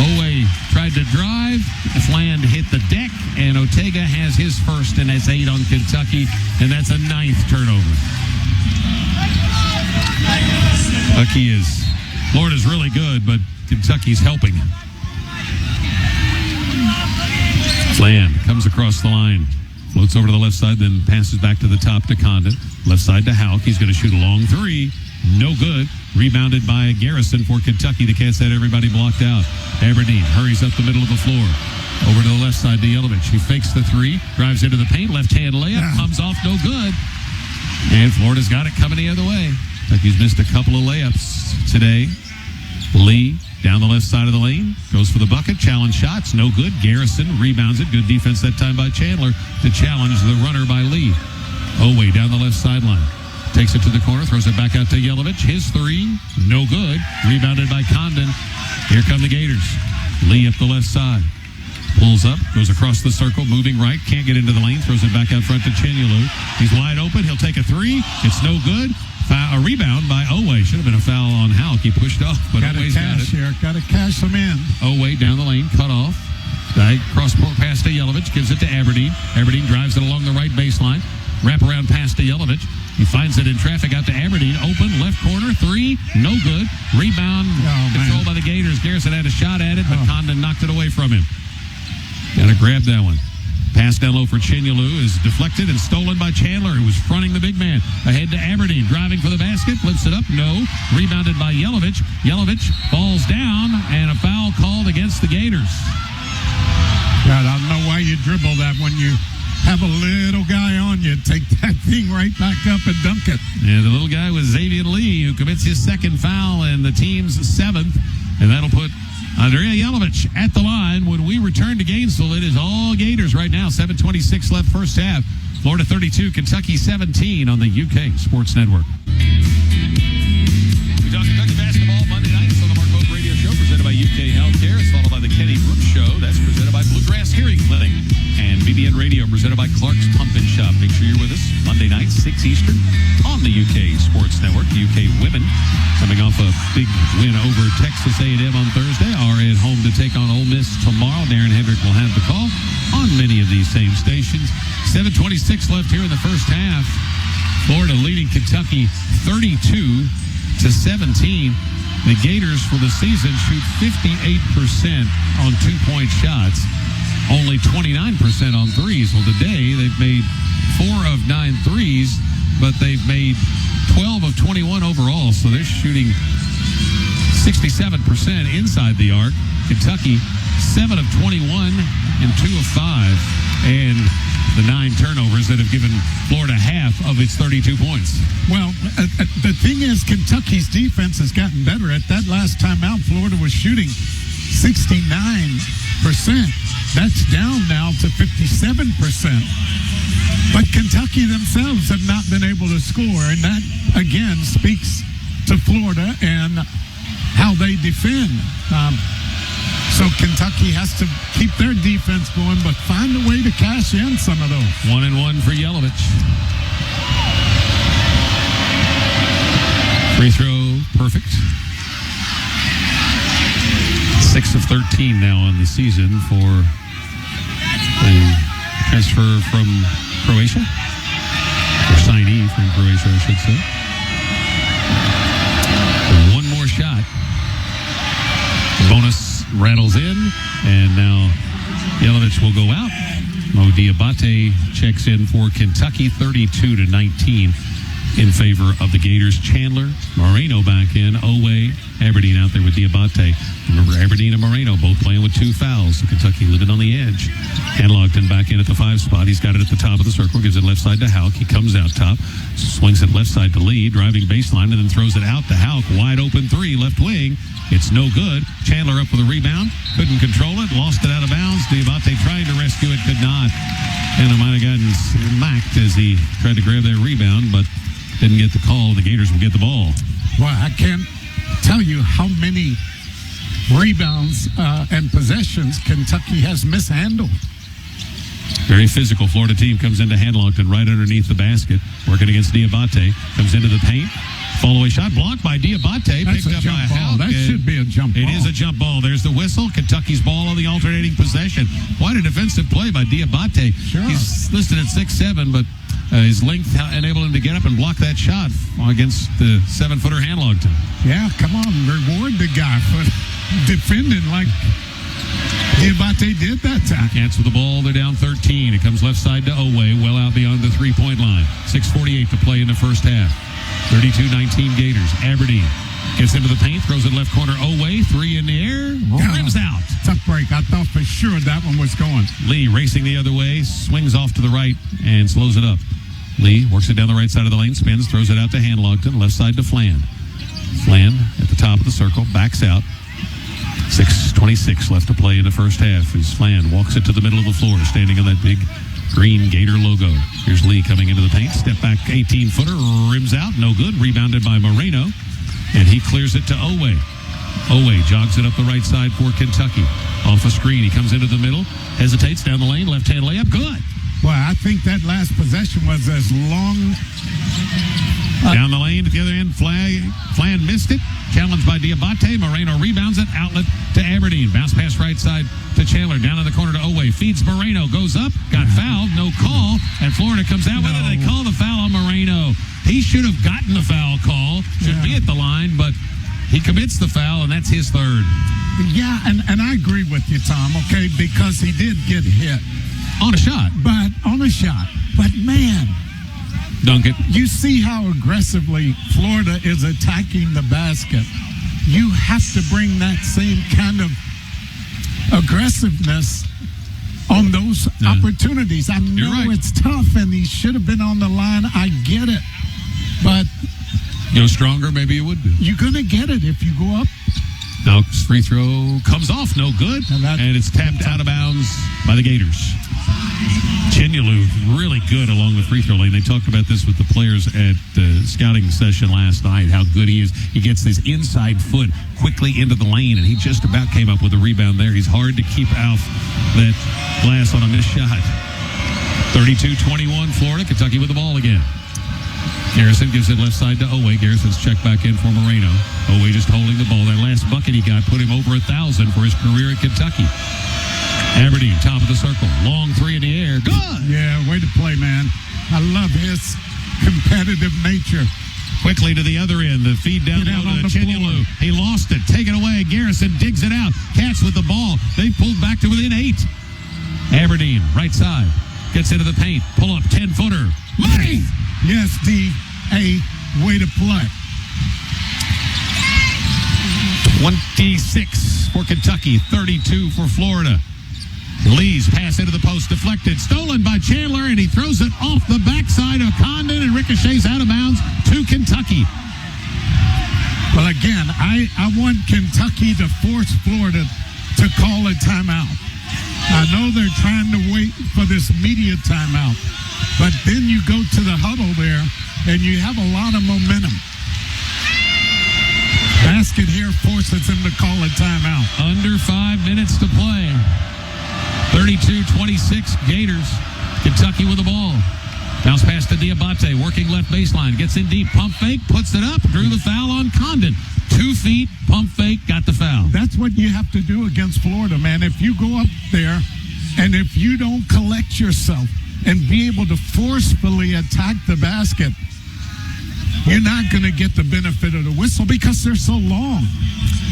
Oweh tried to drive. Fland hit the deck, and Ortega has his first, and that's 8 on Kentucky, and that's a 9th turnover. Florida's really good, but Kentucky's helping. Fland comes across the line. Floats over to the left side, then passes back to the top to Condon. Left side to Houck. He's going to shoot a long three. No good. Rebounded by Garrison for Kentucky. The Cats had everybody blocked out. Aberdeen hurries up the middle of the floor. Over to the left side to Jelavic. He fakes the three. Drives into the paint. Left-hand layup. Comes off. No good. And Florida's got it coming the other way. Kentucky's missed a couple of layups today. Lee down the left side of the lane. Goes for the bucket. Challenge shots. No good. Garrison rebounds it. Good defense that time by Chandler to challenge the runner by Lee. Oweh down the left sideline. Takes it to the corner. Throws it back out to Jelavic. His three. No good. Rebounded by Condon. Here come the Gators. Lee up the left side. Pulls up. Goes across the circle. Moving right. Can't get into the lane. Throws it back out front to Chandler. He's wide open. He'll take a three. It's no good. A rebound by Oweh. Should have been a foul on Houck. He pushed off, but Oweh's got it. Got to cash them in. Oweh down the lane, cut off. Cross court pass to Jelavic. Gives it to Aberdeen. Aberdeen drives it along the right baseline. Wrap around pass to Jelavic. He finds it in traffic out to Aberdeen. Open, left corner, three. No good. Rebound controlled by the Gators. Garrison had a shot at it, but Condon knocked it away from him. Got to grab that one. Pass down low for Chinyalu is deflected and stolen by Chandler, who was fronting the big man. Ahead to Aberdeen, driving for the basket, flips it up, no. Rebounded by Jelavic. Jelavic falls down, and a foul called against the Gators. God, I don't know why you dribble that when you have a little guy on you. Take that thing right back up and dunk it. And the little guy was Xavier Lee, who commits his second foul and the team's seventh, and that'll put Andrea Jelavic at the line. When we return to Gainesville, it is all Gators right now. 7:26 left first half. Florida 32, Kentucky 17 on the UK Sports Network. We talk Kentucky basketball Monday nights on the Mark Hope Radio Show, presented by UK Healthcare. It's followed by the Kenny Brooks Show. That's presented by Bluegrass Hearing Clinic. And BBN Radio, presented by Clark's Pump and Shop. Make sure you're with us Monday night, 6 Eastern, on the UK Sports Network. UK women coming off a big win over Texas A&M on Thursday are at home to take on Ole Miss tomorrow. Darren Hendrick will have the call on many of these same stations. 7:26 left here in the first half. Florida leading Kentucky 32-17. The Gators for the season shoot 58% on two-point shots, only 29% on threes. Well, today they've made 4 of 9 threes, but they've made 12 of 21 overall, so they're shooting 67% inside the arc. Kentucky, 7 of 21 and 2 of 5. And the 9 turnovers that have given Florida half of its 32 points. Well, the thing is, Kentucky's defense has gotten better. At that last time out, Florida was shooting 69%. That's down now to 57%. But Kentucky themselves have not been able to score, and that, again, speaks to Florida and how they defend. So Kentucky has to keep their defense going, but find a way to cash in some of those. 1-1 for Jelavic. Free throw, perfect. 6 of 13 now on the season for the transfer from Croatia. Or signee from Croatia, I should say. One more shot. Bonus rattles in, and now Jelavic will go out. Dioubate checks in for Kentucky, 32-19 in favor of the Gators. Chandler, Moreno back in, Oweh, Aberdeen out there with Dioubate. Remember, Aberdeen and Moreno both playing with 2 fouls, so Kentucky living on the edge. Hanlogton back in at the 5 spot. He's got it at the top of the circle, gives it left side to Houck. He comes out top, swings it left side to Lee, driving baseline, and then throws it out to Houck. Wide open 3, left wing. It's no good. Chandler up with a rebound. Couldn't control it. Lost it out of bounds. Dioubate tried to rescue it. Could not. And it might have gotten smacked as he tried to grab that rebound, but didn't get the call. The Gators will get the ball. Well, I can't tell you how many rebounds and possessions Kentucky has mishandled. Very physical Florida team comes into Hanlogton right underneath the basket, working against Dioubate. Comes into the paint. Fall-away shot blocked by Dioubate. That's picked a up jump by ball. Houck. That should be a jump ball. It is a jump ball. There's the whistle. Kentucky's ball on the alternating possession. Quite a defensive play by Dioubate. Sure. He's listed at 6'7", but his length enabled him to get up and block that shot against the 7-footer Hanlogton. Yeah, come on. Reward the guy for defending like Dioubate did that time. Cats with the ball. They're down 13. It comes left side to Oweh, well out beyond the three-point line. 6:48 to play in the first half. 32-19 Gators. Aberdeen gets into the paint, throws it left corner. Oweh, three in the air, rims out. Tough break. I thought for sure that one was going. Lee racing the other way, swings off to the right and slows it up. Lee works it down the right side of the lane, spins, throws it out to Hanlogton, left side to Flan. Flan at the top of the circle, backs out. 6:26 left to play in the first half as Flan walks it to the middle of the floor, standing on that big green Gator logo. Here's Lee coming into the paint. Step back 18-footer, rims out, no good. Rebounded by Moreno, and he clears it to Oweh. Oweh jogs it up the right side for Kentucky. Off a screen, he comes into the middle, hesitates down the lane, left-hand layup, good. Well, I think that last possession was as long. Down the lane at the other end, Flan missed it. Challenged by Dioubate. Moreno rebounds it. Outlet to Aberdeen. Bounce pass right side to Chandler. Down in the corner to Oweh. Feeds Moreno. Goes up. Got fouled. No call. And Florida comes out with it. They call the foul on Moreno. He should have gotten the foul call. Should be at the line, but he commits the foul, and that's his third. Yeah, and I agree with you, Tom, okay, because he did get hit. On a shot. But, man. Dunk it. You see how aggressively Florida is attacking the basket. You have to bring that same kind of aggressiveness on those opportunities. I know it's tough, and he should have been on the line. I get it. But go stronger, maybe you would be. You're going to get it if you go up. Now, free throw comes off, no good. And it's tapped out of bounds by the Gators. Chandler really good along the free throw lane. They talked about this with the players at the scouting session last night, how good he is. He gets this inside foot quickly into the lane, and he just about came up with a rebound there. He's hard to keep out that glass on a missed shot. 32-21 Florida. Kentucky with the ball again. Garrison gives it left side to Oweh. Garrison's checked back in for Moreno. Oweh just holding the ball. That last bucket he got put him over 1,000 for his career at Kentucky. Aberdeen, top of the circle. Long three in the air. Good! Yeah, way to play, man. I love his competitive nature. Quickly to the other end. The feed down low to Chandler. He lost it. Take it away. Garrison digs it out. Cats with the ball. They pulled back to within 8. Aberdeen, right side. Gets into the paint. Pull up, 10-footer. Money! Yes, D.A. Way to play. 26 for Kentucky, 32 for Florida. Lee's pass into the post, deflected, stolen by Chandler, and he throws it off the backside of Condon and ricochets out of bounds to Kentucky. Well, again, I want Kentucky to force Florida to call a timeout. I know they're trying to wait for this media timeout, but then you go to the huddle there, and you have a lot of momentum. Basket here forces him to call a timeout. Under 5 minutes to play. 32-26 Gators. Kentucky with the ball. Bounce pass to Dioubate, working left baseline. Gets in deep, pump fake, puts it up, drew the foul on Condon. 2 feet, pump fake, got the foul. That's what you have to do against Florida, man. If you go up there and if you don't collect yourself and be able to forcefully attack the basket, you're not going to get the benefit of the whistle because they're so long.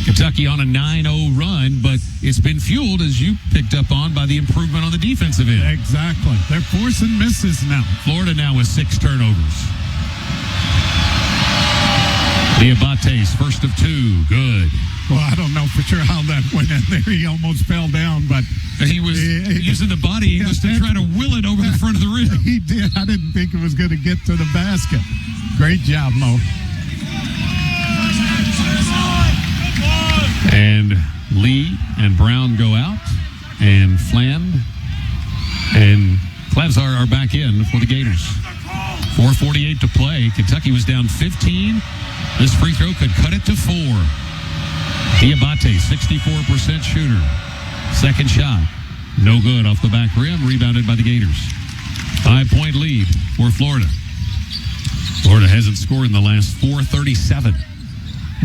Kentucky on a 9-0 run, but it's been fueled, as you picked up on, by the improvement on the defensive end. Exactly. They're forcing misses now. Florida now with 6 turnovers. Diobate's first of 2. Good. Well, I don't know for sure how that went in there. He almost fell down, but he was using the body. He was to try to will it over the front of the rim. He did. I didn't think it was going to get to the basket. Great job, Mo. And Lee and Brown go out, and Flan and Clavsar are back in for the Gators. 4:48 to play. Kentucky was down 15. This free throw could cut it to 4. Dioubate, 64% shooter. Second shot, no good off the back rim, rebounded by the Gators. 5-point lead for Florida. Florida hasn't scored in the last 4:37.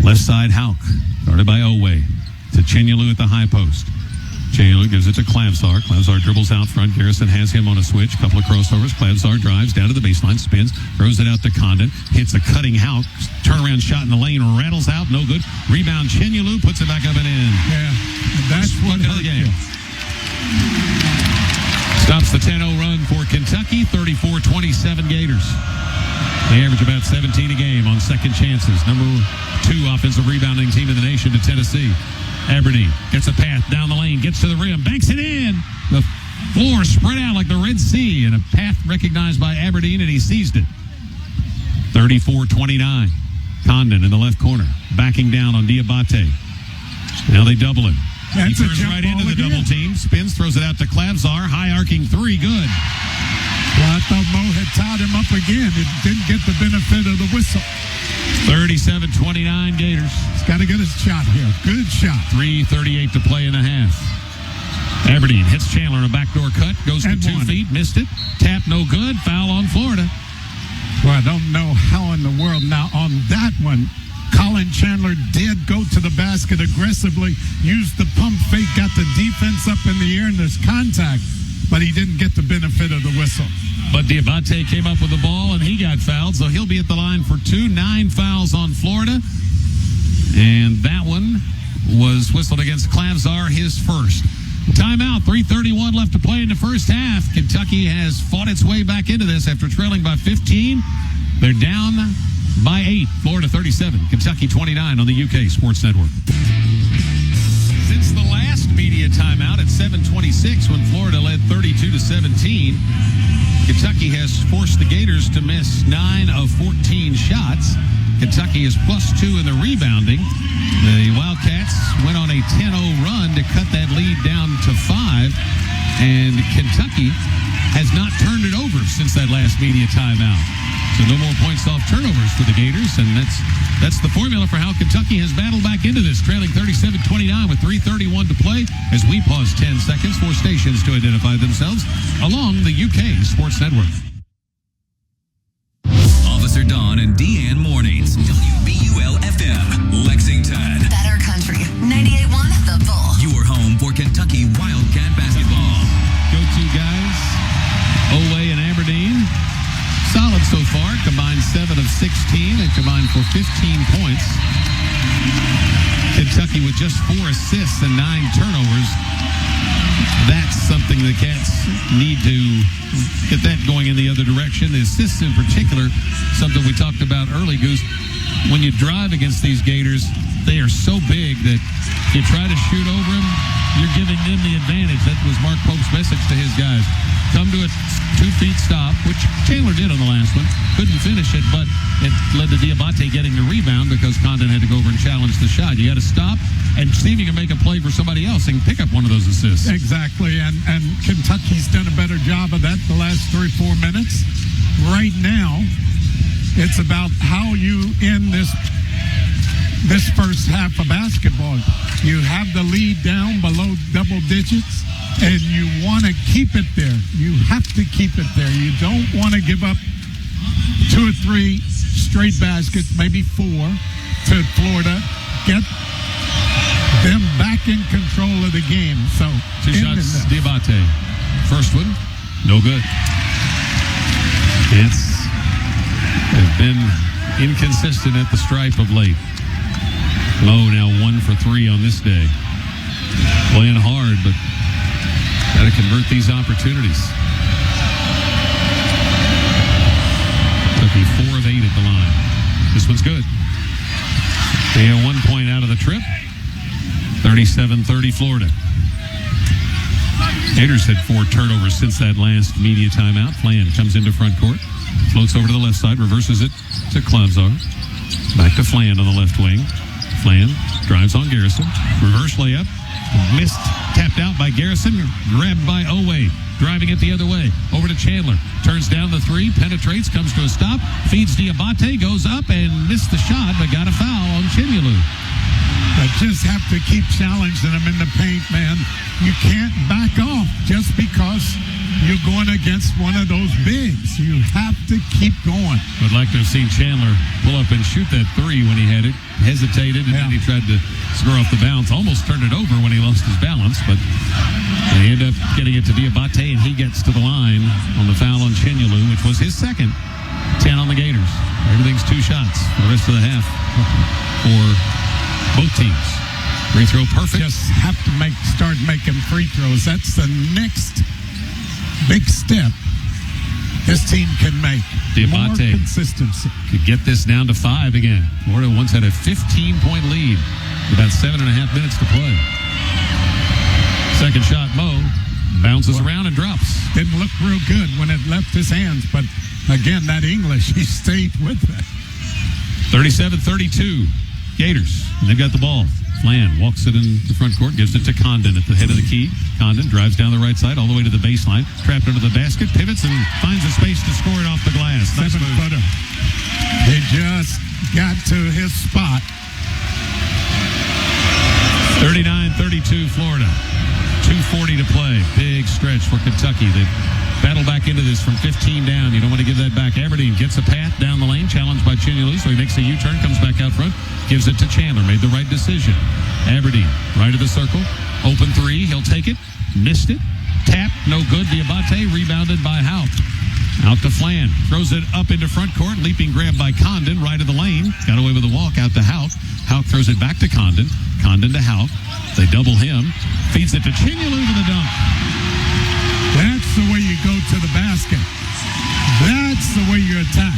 Left side, Hauk. Started by Oweh to Chandler at the high post. Chandler gives it to Clavsar. Clavsar dribbles out front. Garrison has him on a switch. Couple of crossovers. Clavsar drives down to the baseline, spins, throws it out to Condon, hits a cutting house, turnaround shot in the lane, rattles out, no good. Rebound, Chandler puts it back up and in. Yeah, that's what of the game. Stops the 10-0 run for Kentucky, 34-27 Gators. They average about 17 a game on second chances. Number 2 offensive rebounding team in the nation to Tennessee. Aberdeen gets a path down the lane, gets to the rim, banks it in. The floor spread out like the Red Sea, and a path recognized by Aberdeen, and he seized it. 34-29. Condon in the left corner, backing down on Dioubate. Now they double him. He turns right into the double team, spins, throws it out to Clavsar. High arcing 3, good. Well, I thought Mo had tied him up again. It didn't get the benefit of the whistle. 37-29 Gators. He's got to get his shot here. Good shot. 3:38 to play in the half. Aberdeen hits Chandler on a backdoor cut. Goes to 2 feet. Missed it. Tap no good. Foul on Florida. Well, I don't know how in the world. Now, on that one, Colin Chandler did go to the basket aggressively, used the pump fake, got the defense up in the air, and there's contact, but he didn't get the benefit of the whistle. But Dioubate came up with the ball, and he got fouled, so he'll be at the line for 2. 9 fouls on Florida. And that one was whistled against Clavsar, his first. Timeout, 3:31 left to play in the first half. Kentucky has fought its way back into this after trailing by 15. They're down by 8. Florida 37, Kentucky 29 on the UK Sports Network. Since the last media timeout at 7:26 when Florida led 32-17, Kentucky has forced the Gators to miss 9 of 14 shots. Kentucky is +2 in the rebounding. The Wildcats went on a 10-0 run to cut that lead down to 5. And Kentucky has not turned it over since that last media timeout. So no more points off turnovers for the Gators. And that's the formula for how Kentucky has battled back into this, trailing 37-29 with 3:31 to play as we pause 10 seconds for stations to identify themselves along the UK Sports Network. Officer Dawn and Deanne Mornings, WBUL-FM, Lexington. Better Country, 98.1 The Bull. Your home for Kentucky Wildcat basketball. Go-to guys, Oweh and Aberdeen. Solid so far, combined 7 of 16 and combined for 15 points. Kentucky with just 4 assists and 9 turnovers. That's something the Cats need to get that going in the other direction. The assists in particular, something we talked about early, Goose. When you drive against these Gators, they are so big that you try to shoot over them, you're giving them the advantage. That was Mark Pope's message to his guys. Come to a 2-feet stop, which Chandler did on the last one. Couldn't finish it, but it led to Dioubate getting the rebound because Condon had to go over and challenge the shot. You got to stop and see if you can make a play for somebody else and pick up one of those assists. Exactly, and Kentucky's done a better job of that the last 3-4 minutes. Right now, it's about how you end this first half of basketball. You have the lead down below double digits, and you want to keep it there. You have to keep it there. You don't want to give up 2 or 3 straight baskets, maybe 4, to Florida. Get them back in control of the game. So 2 shots, Dioubate. First one, no good. They've been inconsistent at the stripe of late. Lowe now 1 for 3 on this day. Playing hard, but got to convert these opportunities. Kentucky 4 of 8 at the line. This one's good. They have 1 point out of the trip. 37-30 Florida. Gators had 4 turnovers since that last media timeout. Flan comes into front court. Floats over to the left side. Reverses it to Clavsar. Back to Flan on the left wing. Flan drives on Garrison. Reverse layup. Missed. Tapped out by Garrison. Grabbed by Oweh. Driving it the other way. Over to Chandler. Turns down the 3. Penetrates. Comes to a stop. Feeds Dioubate. Goes up and missed the shot, but got a foul on Chandler. But just have to keep challenging them in the paint, man. You can't back off just because you're going against one of those bigs. You have to keep going. Would like to have seen Chandler pull up and shoot that three when he had it. Hesitated, and then he tried to score off the bounce. Almost turned it over when he lost his balance, but they end up getting it to Dioubate, and he gets to the line on the foul on Chandler, which was his second. 10 on the Gators. Everything's 2 shots for the rest of the half for both teams. Free throw perfect. Just have to start making free throws. That's the next big step this team can make. More Dioubate consistency. Could get this down to 5 again. Florida once had a 15-point lead with about 7.5 minutes to play. Second shot, Mo bounces around and drops. Didn't look real good when it left his hands, but again, that English, he stayed with it. 37-32, Gators. And they've got the ball. Flan walks it in the front court, gives it to Condon at the head of the key. Condon drives down the right side all the way to the baseline, trapped under the basket, pivots, and finds a space to score it off the glass. Nice move. 7-footer. He just got to his spot. 39-32, Florida. 2:40 to play. Big stretch for Kentucky. They've battled back into this from 15 down. You don't want to give that back. Aberdeen gets a path down the lane, challenged by Chandler, so he makes a U-turn, comes back out front, gives it to Chandler. Made the right decision. Aberdeen, right of the circle. Open three. He'll take it. Missed it. Tap. No good. Dioubate rebounded by Houck. Out to Flan. Throws it up into front court. Leaping grab by Condon. Right of the lane. Got away with a walk out to Houck. Houck throws it back to Condon. Condon to Houck. They double him. Feeds it to Chandler to the dunk. That's the way you go to the basket. That's the way you attack.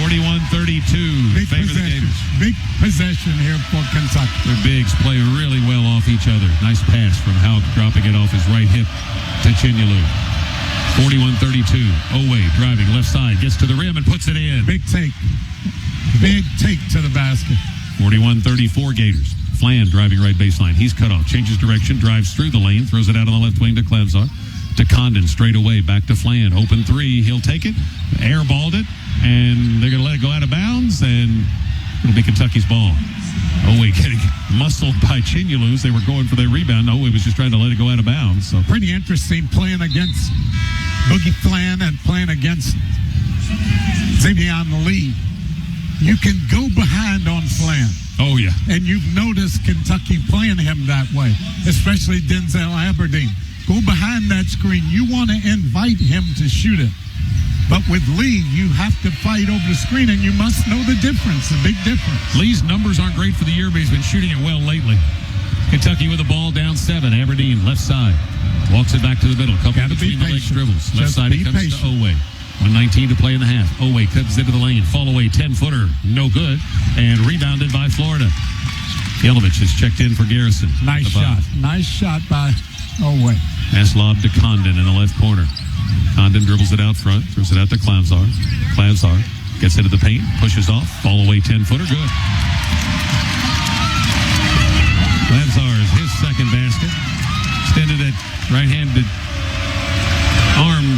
41-32. Big possession. Big possession here for Kentucky. Their bigs play really well off each other. Nice pass from Houck, dropping it off his right hip to Chandler. 41-32. Oweh driving left side, gets to the rim and puts it in. Big take. Big take to the basket. 41-34 Gators. Flan driving right baseline. He's cut off. Changes direction. Drives through the lane. Throws it out on the left wing to Clemson. To Condon. Straight away. Back to Flan. Open three. He'll take it. Airballed it. And they're going to let it go out of bounds. And it'll be Kentucky's ball. Oweh getting muscled by Chinulus. They were going for their rebound. Oweh was just trying to let it go out of bounds. So pretty interesting playing against Boogie Flan and playing against Xavier Lee. You can go behind on Flan. Oh, yeah. And you've noticed Kentucky playing him that way, especially Denzel Aberdeen. Go behind that screen. You want to invite him to shoot it. But with Lee, you have to fight over the screen, and you must know the difference, the big difference. Lee's numbers aren't great for the year, but he's been shooting it well lately. Kentucky with the ball down 7. Aberdeen, left side. Walks it back to the middle. Couple between the legs dribbles. Left side, it comes to Oweh. 1:19 to play in the half. Oweh cuts into the lane. Fall away, 10-footer. No good. And rebounded by Florida. Jelavic has checked in for Garrison. Nice shot. Nice shot by Oweh. Pass lob to Condon in the left corner. Condon dribbles it out front. Throws it out to Clamsar. Clamsar gets into the paint. Pushes off. Fall away, 10-footer. Good. Clamsar is his second basket. Extended it. Right-handed arm.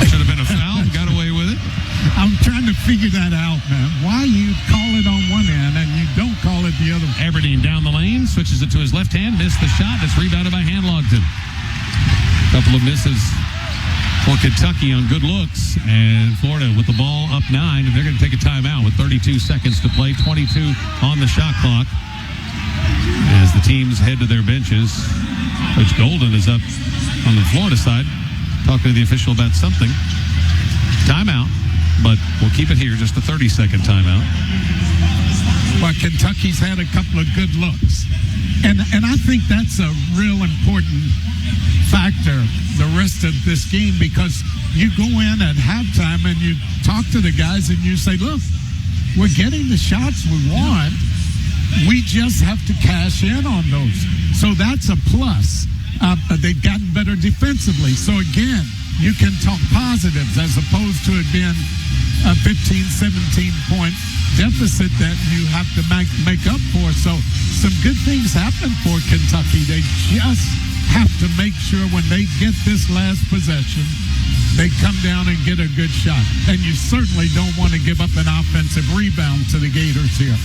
Should have been a foul. Got away with it. I'm trying to figure that out, man. Why you call it on one end and you don't call it the other? Aberdeen down the lane. Switches it to his left hand. Missed the shot. It's rebounded by Hanlogton. Couple of misses for Kentucky on good looks. And Florida with the ball up 9. And they're going to take a timeout with 32 seconds to play. 22 on the shot clock. As the teams head to their benches. Coach Golden is up on the Florida side, talking to the official about something. Timeout, but we'll keep it here, just a 30-second timeout. Well, Kentucky's had a couple of good looks. And I think that's a real important factor the rest of this game, because you go in at halftime and you talk to the guys and you say, look, we're getting the shots we want. We just have to cash in on those. So that's a plus. They've gotten better defensively. So, again, you can talk positives as opposed to it being a 15, 17-point deficit that you have to make up for. So some good things happen for Kentucky. They just have to make sure when they get this last possession, they come down and get a good shot. And you certainly don't want to give up an offensive rebound to the Gators here.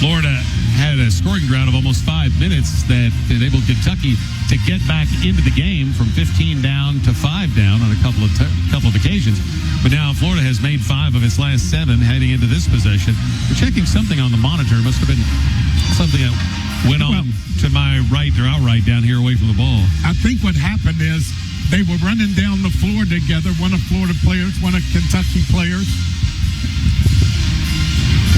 Florida had a scoring drought of almost 5 minutes that enabled Kentucky to get back into the game from 15 down to 5 down on a couple of occasions. But now Florida has made 5 of its last 7 heading into this possession. We're checking something on the monitor. It must have been something that went on to my right or outright down here away from the ball. I think what happened is they were running down the floor together, one of Florida players, one of Kentucky players.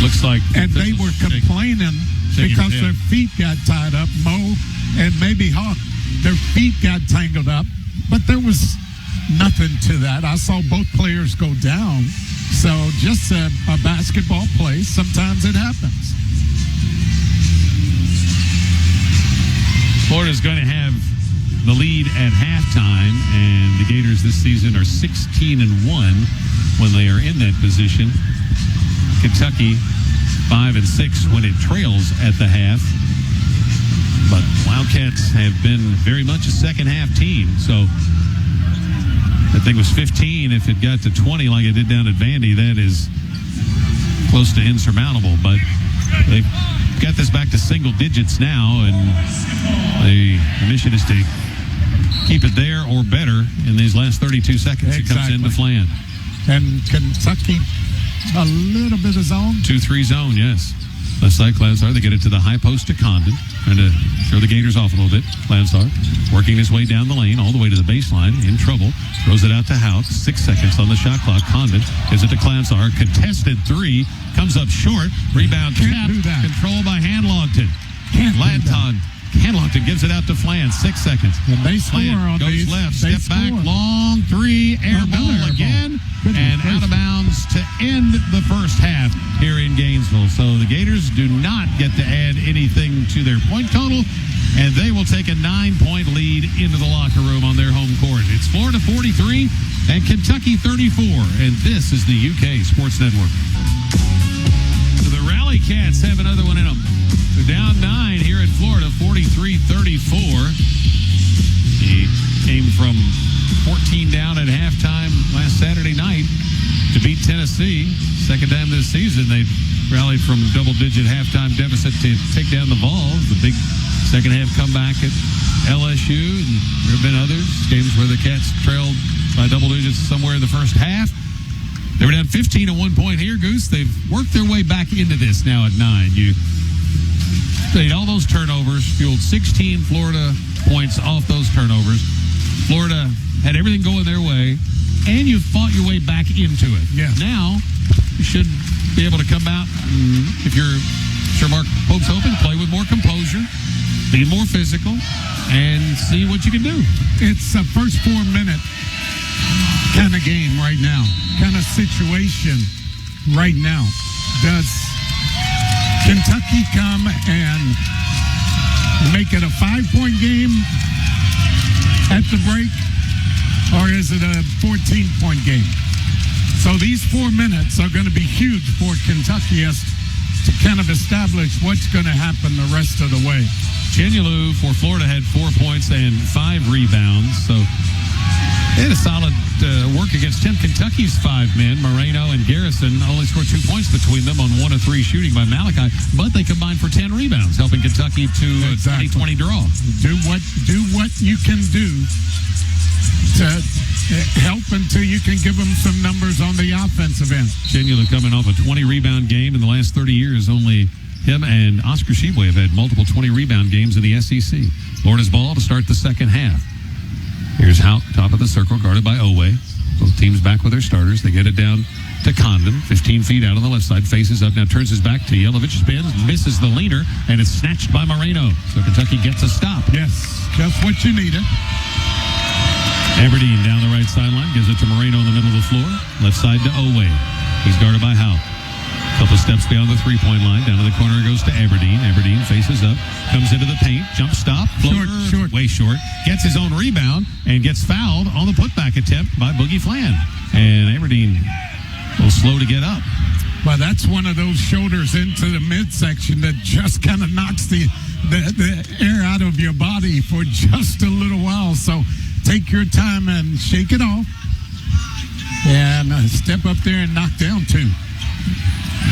Looks like... And they were complaining because their feet got tied up. Mo and maybe Hawk, their feet got tangled up. But there was nothing to that. I saw both players go down. So just a basketball play. Sometimes it happens. Florida's going to have the lead at halftime, and the Gators this season are 16-1 when they are in that position. Kentucky 5-6 when it trails at the half. But Wildcats have been very much a second half team. So that thing was 15. If it got to 20 like it did down at Vandy, that is close to insurmountable. But they've got this back to single digits now, and the mission is to keep it there or better in these last 32 seconds. It comes into Flan. And Kentucky, a little bit of zone. 2-3 zone, yes. Left side, Klansar. They get it to the high post to Condon. Trying to throw the Gators off a little bit. Klansar working his way down the lane, all the way to the baseline. In trouble. Throws it out to House. 6 seconds on the shot clock. Condon gives it to Klansar. Contested 3. Comes up short. Rebound trapped. Controlled by Handlongton. Handlongton gives it out to Flan. 6 seconds. And they score on goes these. Left. Step back. Long 3. Air ball again. And out of bounds to end the first half here in Gainesville. So the Gators do not get to add anything to their point total, and they will take a 9-point lead into the locker room on their home court. It's Florida 43 and Kentucky 34, and this is the UK Sports Network. So the Rally Cats have another one in them. They're down 9 here in Florida, 43-34. He came from 14 down at halftime last Saturday night to beat Tennessee. Second time this season they rallied from double-digit halftime deficit to take down the Vols. The big second half comeback at LSU. And there have been others, games where the Cats trailed by double digits somewhere in the first half. They were down 15 at one point here, Goose. They've worked their way back into this now at 9. You made all those turnovers, fueled 16 Florida points off those turnovers. Florida had everything going their way, and you fought your way back into it. Yeah. Now, you should be able to come out, and if you're sure Mark Pope's open, play with more composure, be more physical, and see what you can do. It's a first 4-minute kind of game right now, kind of situation right now. Does Kentucky come and make it a 5-point game at the break, or is it a 14-point game? So these 4 minutes are going to be huge for Kentucky as to kind of establish what's going to happen the rest of the way. Chandler for Florida had 4 points and 5 rebounds, so they had a solid work against 10. Kentucky's 5 men, Moreno and Garrison, only scored 2 points between them on 1 of 3 shooting by Malachi, but they combined for 10 rebounds, helping Kentucky to a 20-20 draw. Do what you can do to help until you can give them some numbers on the offensive end. Chandler coming off a 20-rebound game in the last 30 years. Only him and Oscar Sheboy have had multiple 20-rebound games in the SEC. Florida's ball to start the second half. Here's Hout, top of the circle, guarded by Oweh. Both teams back with their starters. They get it down to Condon, 15 feet out on the left side, faces up, now turns his back to Jelavic, spins, misses the leaner, and it's snatched by Moreno. So Kentucky gets a stop. Yes, just what you needed. Aberdeen down the right sideline, gives it to Moreno in the middle of the floor. Left side to Oweh. He's guarded by Hout. Couple steps beyond the three-point line. Down to the corner goes to Aberdeen. Aberdeen faces up, comes into the paint, jump stop, floater, short, way short, gets his own rebound, and gets fouled on the putback attempt by Boogie Flan. And Aberdeen a little slow to get up. Well, that's one of those shoulders into the midsection that just kind of knocks the air out of your body for just a little while. So take your time and shake it off. And step up there and knock down 2.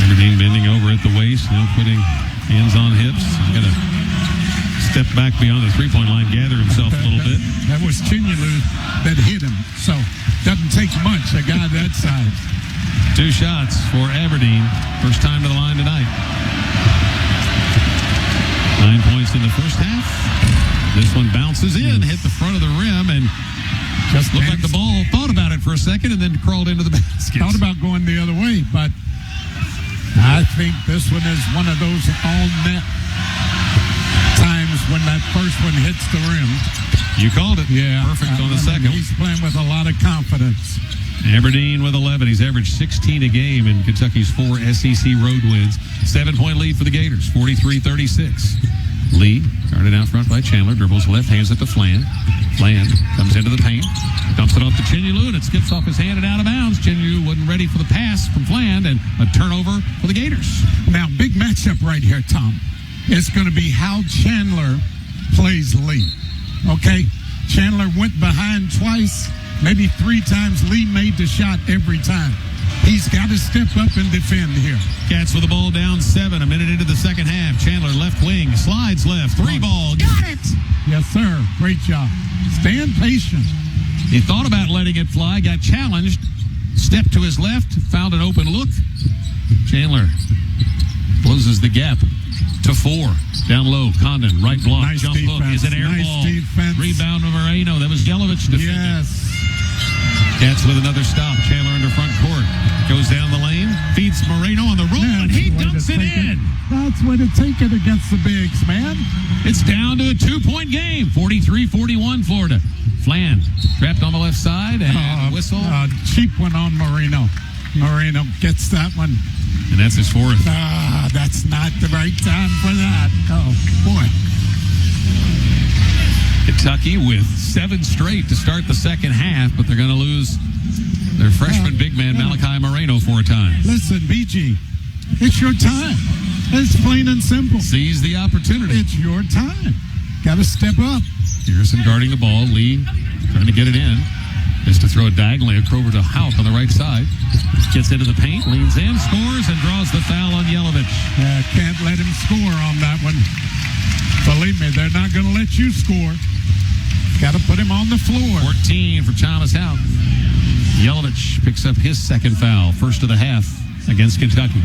Aberdeen bending over at the waist, now putting Hands on hips. He's going to step back beyond the three-point line, gather himself a little bit. That was Chandler that hit him. So, doesn't take much, a guy that size. 2 shots for Aberdeen. First time to the line tonight. 9 points in the first half. This one bounces in, hit the front of the rim, and just looked like the ball thought about it for a second and then crawled into the basket. Thought about going the other way, but I think this one is one of those all-net times when that first one hits the rim. You called it. Yeah. Perfect on the second. He's playing with a lot of confidence. Aberdeen with 11. He's averaged 16 a game in Kentucky's 4 SEC road wins. 7-point lead for the Gators, 43-36. Lee, guarded out front by Chandler, dribbles left, hands it to Flan. Flan comes into the paint, dumps it off to Chinyalu, and it skips off his hand and out of bounds. Chinyalu wasn't ready for the pass from Flan, and a turnover for the Gators. Now, big matchup right here, Tom. It's going to be how Chandler plays Lee. Okay? Chandler went behind twice, maybe 3 times. Lee made the shot every time. He's got to step up and defend here. Cats with the ball down 7, a minute into the second half. Chandler left wing, slides left, 3-ball, got it! Yes, sir. Great job. Stand patient. He thought about letting it fly, got challenged, stepped to his left, found an open look. Chandler closes the gap to 4. Down low, Condon, right block, Nice jump hook, defense. is an air Nice ball. defense. Rebound to Moreno, that was Jelavic defending. Yes. Cats with another stop. Chandler under front court. Goes down the lane. Feeds Moreno on the roll, and he dunks it in. That's way to take it against the bigs, man. It's down to a 2-point game. 43-41 Florida. Flan trapped on the left side, and whistle. Cheap one on Moreno. Moreno gets that one. And that's his 4th. That's not the right time for that. Oh, boy. Kentucky with 7 straight to start the second half, but they're going to lose their freshman big man, Malachi Moreno, 4 times. Listen, BG, it's your time. It's plain and simple. Seize the opportunity. It's your time. Got to step up. Garrison guarding the ball. Lee trying to get it in. Just to throw it diagonally over to Houck on the right side. Gets into the paint, leans in, scores, and draws the foul on Jelavic. Can't let him score on that one. Believe me, they're not going to let you score. Got to put him on the floor. 14 for Thomas Houck. Jelavic picks up his second foul, first of the half against Kentucky.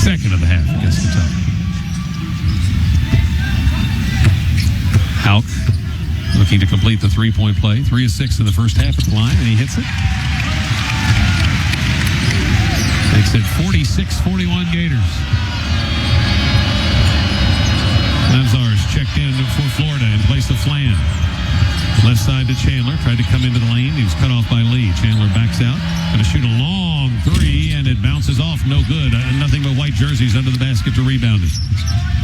Second of the half against Kentucky. Houck looking to complete the 3-point play. 3 of 6 in the first half at the line, and he hits it. Makes it 46-41 Gators. Lamzar's checked in for Florida in place of Flan. Left side to Chandler. Tried to come into the lane. He was cut off by Lee. Chandler backs out. Going to shoot a long 3, and it bounces off. No good. Nothing but white jerseys under the basket to rebound it.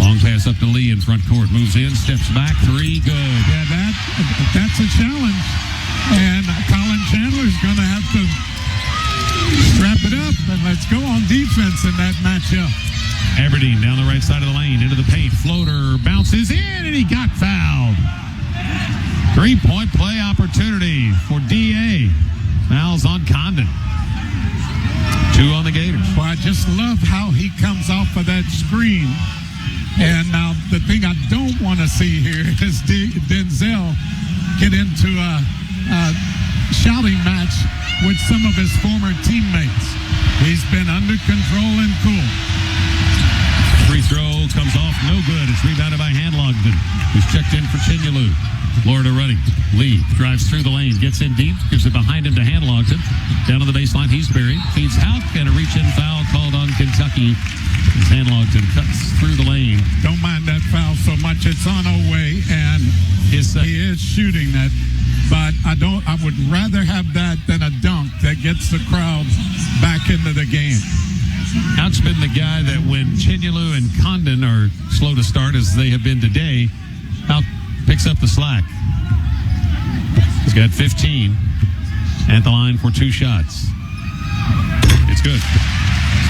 Long pass up to Lee in front court. Moves in, steps back. 3, good. Yeah, that's a challenge. And Colin Chandler's going to have to strap it up, and let's go on defense in that matchup. Aberdeen down the right side of the lane, into the paint. Floater bounces in, and he got fouled. 3-point play opportunity for DA. Fouls on Condon. 2 on the Gators. Well, I just love how he comes off of that screen. And now the thing I don't want to see here is Denzel get into a shouting match with some of his former teammates. He's been under control and cool. Free throw comes off, no good. It's rebounded by Handlogden, who's checked in for Chinyalu. Florida running. Lee drives through the lane, gets in deep, gives it behind him to Handlogden. Down on the baseline, he's buried. Feeds Houck, and a reach-in foul called on Kentucky as Handlogden cuts through the lane. Don't mind that foul so much. It's on Oweh, and he is shooting that. But I would rather have that than a dunk that gets the crowd back into the game. Houck's been the guy that when Chinyalu and Condon are slow to start, as they have been today, Houck picks up the slack. He's got 15 at the line for 2 shots. It's good.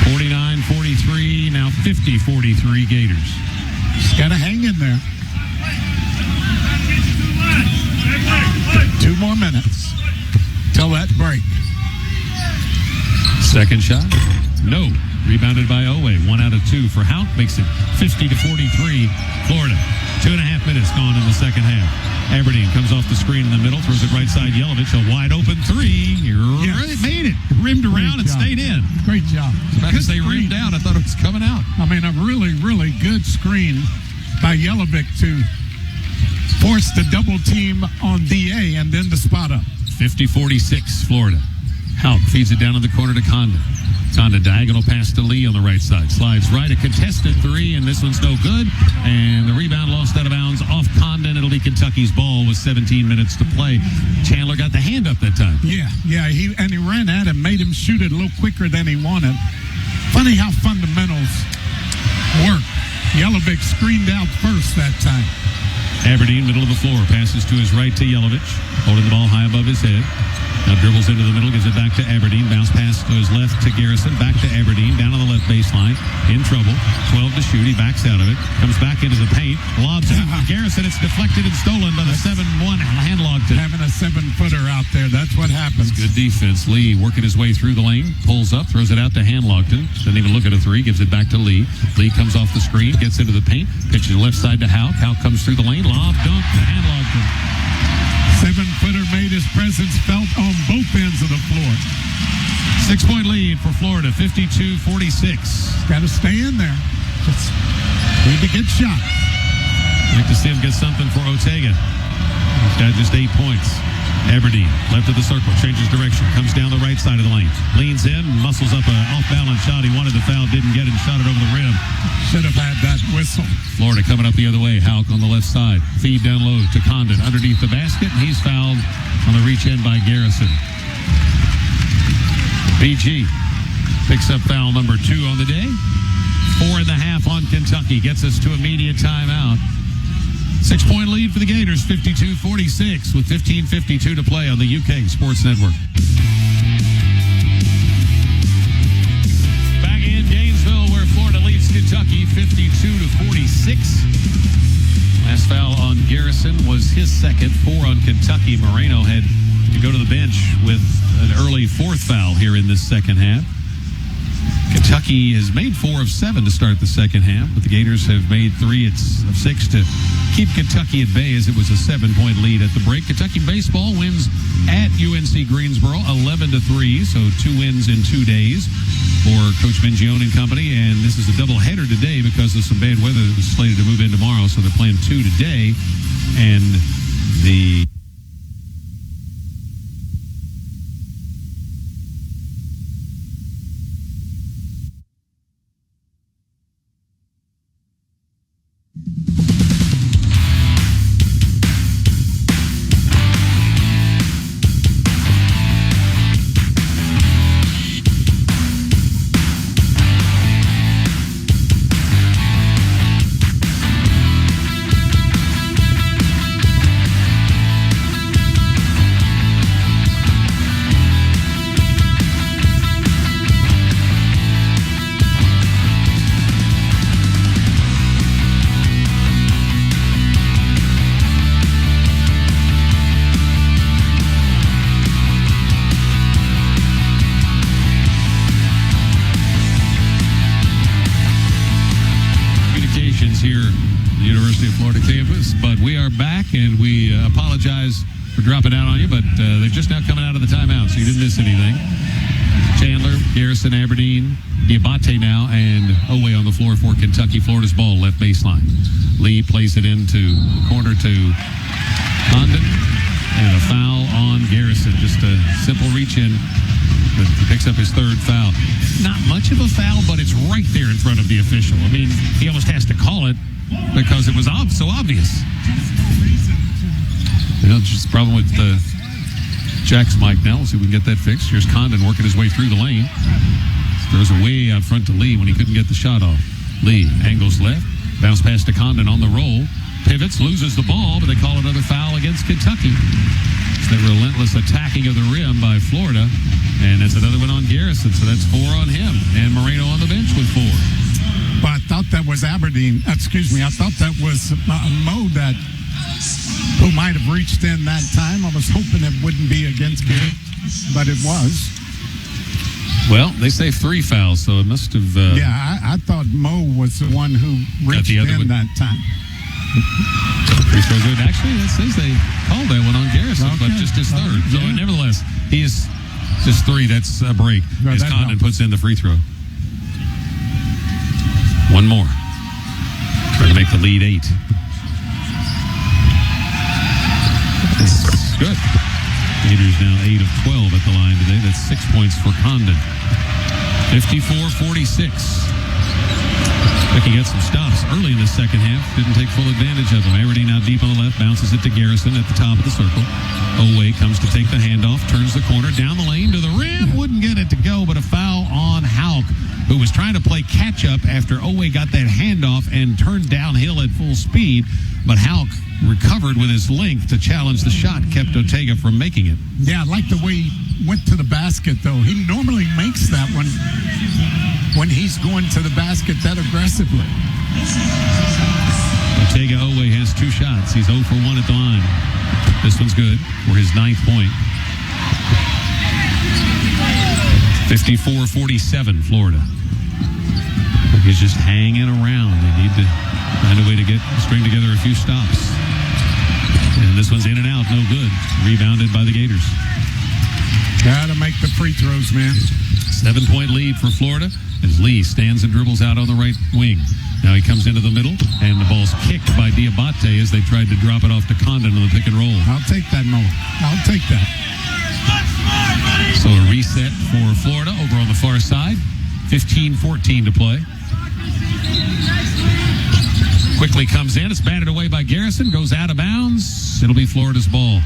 49-43, now 50-43 Gators. Just got to hang in there. 2 more minutes till that break. Second shot. No. Rebounded by Oweh. 1 out of 2 for Houck. Makes it 50-43. Florida. 2.5 minutes gone in the second half. Aberdeen comes off the screen in the middle. Throws it right side. Jelavic. A wide open 3. It made it. Rimmed around and stayed in. Great job. About to say rimmed out. I thought it was coming out. I mean, a really, really good screen by Jelavic to force the double team on DA and then the spot up. 50-46, Florida. Houck feeds it down in the corner to Condon. Condon diagonal pass to Lee on the right side. Slides right, a contested 3, and this one's no good. And the rebound lost out of bounds off Condon. It'll be Kentucky's ball with 17 minutes to play. Chandler got the hand up that time. Yeah, he ran at him, made him shoot it a little quicker than he wanted. Funny how fundamentals work. Jelavic screened out first that time. Aberdeen, middle of the floor, passes to his right to Jelavic, holding the ball high above his head. Now dribbles into the middle, gives it back to Aberdeen. Bounce pass to his left to Garrison. Back to Aberdeen, down on the left baseline. In trouble. 12 to shoot. He backs out of it. Comes back into the paint. Lobs it. Garrison, it's deflected and stolen by the 7-1 hand-logged it. Having a 7-footer out there, that's what happens. Good defense. Lee working his way through the lane. Pulls up, throws it out to Hand-Logton. Doesn't even look at a 3. Gives it back to Lee. Lee comes off the screen, gets into the paint. Pitches left side to Houck. Houck comes through the lane. Lob, dunk to Hand-Logton. 7-footer made his presence felt on both ends of the floor. 6-point lead for Florida, 52-46. Got to stay in there. Just need to get shots. Like to see him get something for Ortega. He's got just 8 points. Aberdeen, left of the circle, changes direction, comes down the right side of the lane, leans in, muscles up an off-balance shot. He wanted the foul, didn't get it, and shot it over the rim. Should have had that whistle. Florida coming up the other way. Houck on the left side. Feed down low to Condon underneath the basket, and he's fouled on the reach in by Garrison. BG picks up foul number 2 on the day. 4.5 on Kentucky. Gets us to immediate timeout. 6-point lead for the Gators, 52-46, with 15:52 to play on the UK Sports Network. Back in Gainesville, where Florida leads Kentucky, 52-46. Last foul on Garrison was his second. 4 on Kentucky. Moreno had to go to the bench with an early 4th foul here in this second half. Kentucky has made 4 of 7 to start the second half, but the Gators have made 3 of 6 to keep Kentucky at bay, as it was a 7-point lead at the break. Kentucky baseball wins at UNC Greensboro 11-3, so 2 wins in 2 days for Coach Mingione and company. And this is a doubleheader today because of some bad weather that was slated to move in tomorrow, so they're playing 2 today. And the for dropping out on you, but they're just now coming out of the timeout, so you didn't miss anything. Chandler, Garrison, Aberdeen, Dioubate now, and Oweh on the floor for Kentucky. Florida's ball, left baseline. Lee plays it into the corner to Condon, and a foul on Garrison. Just a simple reach in, but he picks up his 3rd foul. Not much of a foul, but it's right there in front of the official. I mean, he almost has to call it because it was so obvious. You know, just a problem with Jack's mic now. We'll see if we can get that fixed. Here's Condon working his way through the lane. Throws it way out front to Lee when he couldn't get the shot off. Lee angles left. Bounce pass to Condon on the roll. Pivots, loses the ball, but they call another foul against Kentucky. It's that relentless attacking of the rim by Florida. And that's another one on Garrison, so that's 4 on him. And Moreno on the bench with 4. But I thought that was Aberdeen. Excuse me. I thought that was Mo that who might have reached in that time. I was hoping it wouldn't be against me, but it was. Well, they say 3 fouls, so it must have... I thought Mo was the one who reached the other in one. that time. Free throw good. Actually, that says they called that one on Garrison, but just his third. So, Yeah. nevertheless, he is just 3. That's a break. No, As that Condon helps. puts in the free throw. One more. Trying to make the lead 8. That's good. Gators now 8 of 12 at the line today. That's 6 points for Condon. 54-46. Becky got some stops early in the second half. Didn't take full advantage of them. Aberdeen out deep on the left. Bounces it to Garrison at the top of the circle. Oweh comes to take the handoff. Turns the corner. Down the lane to the rim. Wouldn't get it to go, but a foul on Hauk, who was trying to play catch-up after Oweh got that handoff and turned downhill at full speed. But Hauk recovered with his length to challenge the shot. Kept Ortega from making it. Yeah, I like the way he went to the basket, though. He normally makes that one when he's going to the basket that aggressively. Ortega Oweh has 2 shots. He's 0 for 1 at the line. This one's good for his 9th point. 54-47, Florida. He's just hanging around. They need to find a way to string together a few stops. And this one's in and out, no good. Rebounded by the Gators. Got to make the free throws, man. 7-point lead for Florida as Lee stands and dribbles out on the right wing. Now he comes into the middle, and the ball's kicked by Dioubate as they tried to drop it off to Condon on the pick and roll. I'll take that, Mo. I'll take that. So a reset for Florida over on the far side. 15-14 to play. Quickly comes in. It's batted away by Garrison. Goes out of bounds. It'll be Florida's ball.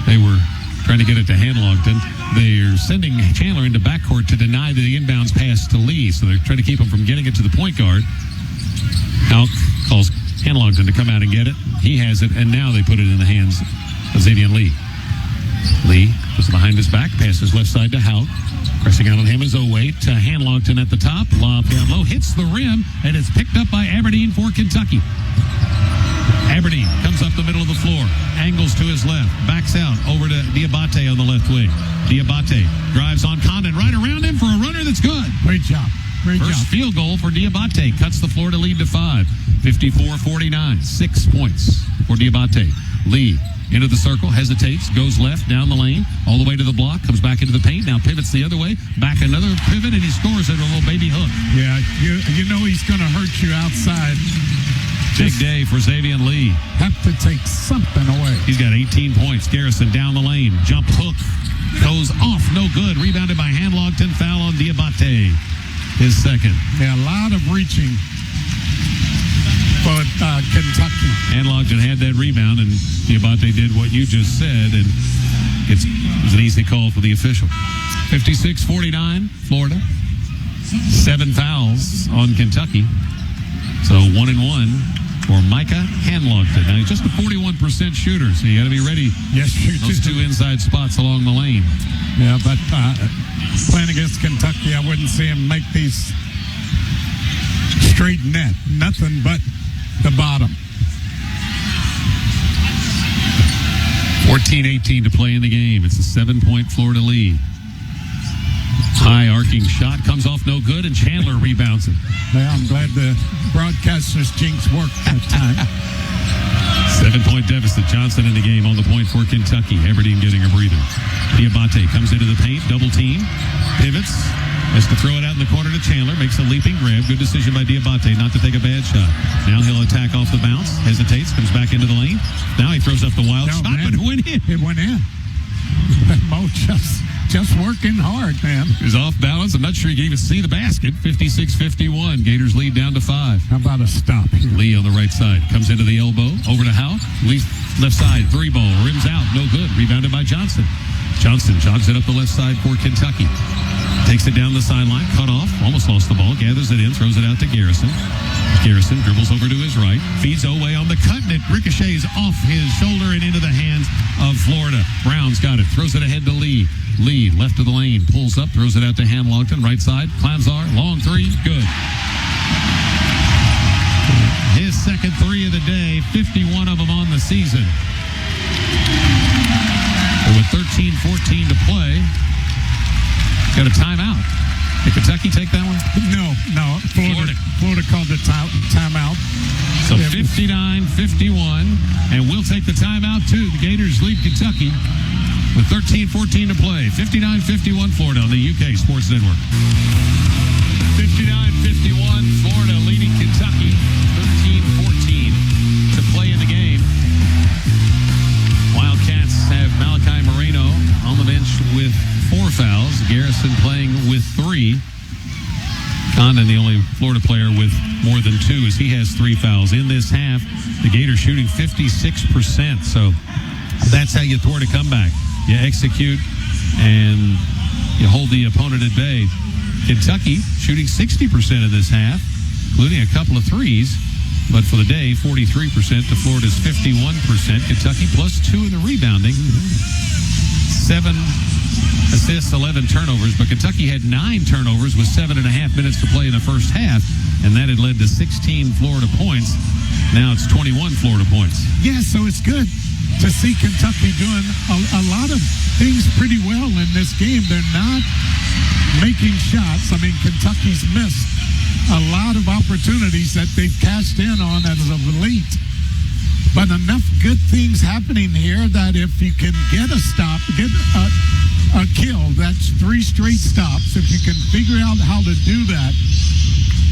They were trying to get it to Hanlogton. They're sending Chandler into backcourt to deny the inbounds pass to Lee. So they're trying to keep him from getting it to the point guard. Hauk calls Hanlogton to come out and get it. He has it, and now they put it in the hands of Xavier Lee. Lee was behind his back, passes left side to Hauk. Pressing out on him is Oweh to Hanlogton at the top. Lob down low, hits the rim, and it's picked up by Aberdeen for Kentucky. Aberdeen comes up the middle of the floor, angles to his left, backs out over to Dioubate on the left wing. Dioubate drives on Condon right around him for a runner that's good. Great job. First field goal for Dioubate cuts the Florida lead to 5. 54-49, 6 points for Dioubate. Lee into the circle, hesitates, goes left, down the lane, all the way to the block, comes back into the paint, now pivots the other way, back another pivot, and he scores at a little baby hook. Yeah, you know he's going to hurt you outside. Big day for Xavier Lee. Have to take something away. He's got 18 points. Garrison down the lane, jump hook, goes off, no good. Rebounded by Hanlogton, foul on Dioubate. His second. Yeah, a lot of reaching for Kentucky. Hanlogton had that rebound, and Dioubate did what you just said, and it was an easy call for the official. 56-49, Florida. 7 fouls on Kentucky. So 1-1 for Micah Hanlogton. Now, he's just a 41% shooter, so you got to be ready. Yes, you Those do. 2 inside spots along the lane. Yeah, but playing against Kentucky, I wouldn't see him make these straight net. Nothing but the bottom. 14-18 to play in the game. It's a 7-point Florida lead. High arcing shot comes off no good, and Chandler rebounds it. Yeah, I'm glad the broadcaster's jinx worked that time. 7-point deficit. Johnson in the game on the point for Kentucky. Aberdeen getting a breather. Dioubate comes into the paint, double team, pivots, has to throw it out in the corner to Chandler, makes a leaping grab. Good decision by Dioubate not to take a bad shot. Now he'll attack off the bounce, hesitates, comes back into the lane. Now he throws up the wild shot, man. but it went in. It went in. Mo just working hard, man. He was off balance. I'm not sure he could even see the basket. 56-51. Gators lead down to 5. How about a stop here? Lee on the right side comes into the elbow, over to Hauk. Lee left side, 3 ball, rims out, no good. Rebounded by Johnson. Johnson jogs it up the left side for Kentucky. Takes it down the sideline, cut off, almost lost the ball, gathers it in, throws it out to Garrison. Garrison dribbles over to his right, feeds Oweh on the cut, and it ricochets off his shoulder and into the hands of Florida. Brown's got it, throws it ahead to Lee. Lee, left of the lane, pulls up, throws it out to Hanlogton, right side, Clamsar, long 3, good. His second 3 of the day, 51 of them on the season. With 13-14 to play, got a timeout. Did Kentucky take that one? No. Florida called the timeout. So 59-51, and we'll take the timeout too. The Gators lead Kentucky with 13-14 to play. 59-51 Florida on the UK Sports Network. 59-51 Florida leading Kentucky. 13-14 to play in the game. Wildcats have Malachi Moreno on the bench with 4 fouls. Garrison playing with 3. Condon, the only Florida player with more than 2, as he has 3 fouls. In this half, the Gators shooting 56%. So that's how you thwart a comeback. You execute and you hold the opponent at bay. Kentucky shooting 60% in this half, including a couple of threes. But for the day, 43% to Florida's 51%. Kentucky plus 2 in the rebounding. 7 assists, 11 turnovers. But Kentucky had 9 turnovers with 7.5 minutes to play in the first half. And that had led to 16 Florida points. Now it's 21 Florida points. Yeah, so it's good to see Kentucky doing a lot of things pretty well in this game. They're not making shots. I mean, Kentucky's missed a lot of opportunities that they've cashed in on as of late. But enough good things happening here that if you can get a stop, get a kill, that's 3 straight stops. If you can figure out how to do that,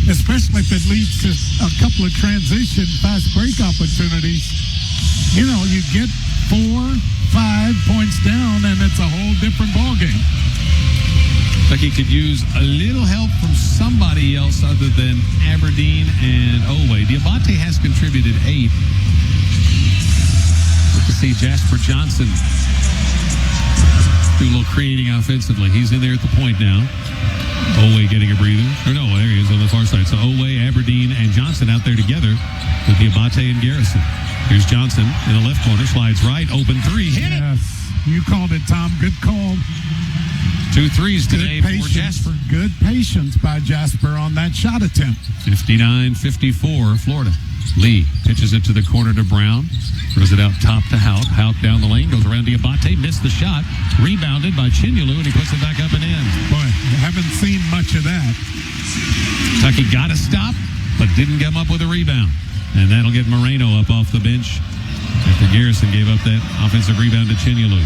especially if it leads to a couple of transition fast break opportunities, you know, you get 4, 5 points down, and it's a whole different ballgame. Kentucky could use a little help from somebody else other than Aberdeen and Oweh. Dioubate has contributed 8. Good to see Jasper Johnson do a little creating offensively. He's in there at the point now. Oweh getting a breather. Or no, there he is on the far side. So Oweh, Aberdeen, and Johnson out there together with Dioubate and Garrison. Here's Johnson in the left corner, slides right, open 3, hit it. Yes, you called it, Tom. Good call. 2 threes today for Jasper. Good patience by Jasper on that shot attempt. 59-54, Florida. Lee pitches it to the corner to Brown. Throws it out top to Houck. Houck down the lane, goes around Dioubate, missed the shot. Rebounded by Chandler, and he puts it back up and in. Boy, I haven't seen much of that. Kentucky got a stop, but didn't come up with a rebound. And that'll get Moreno up off the bench after Garrison gave up that offensive rebound to Chandler.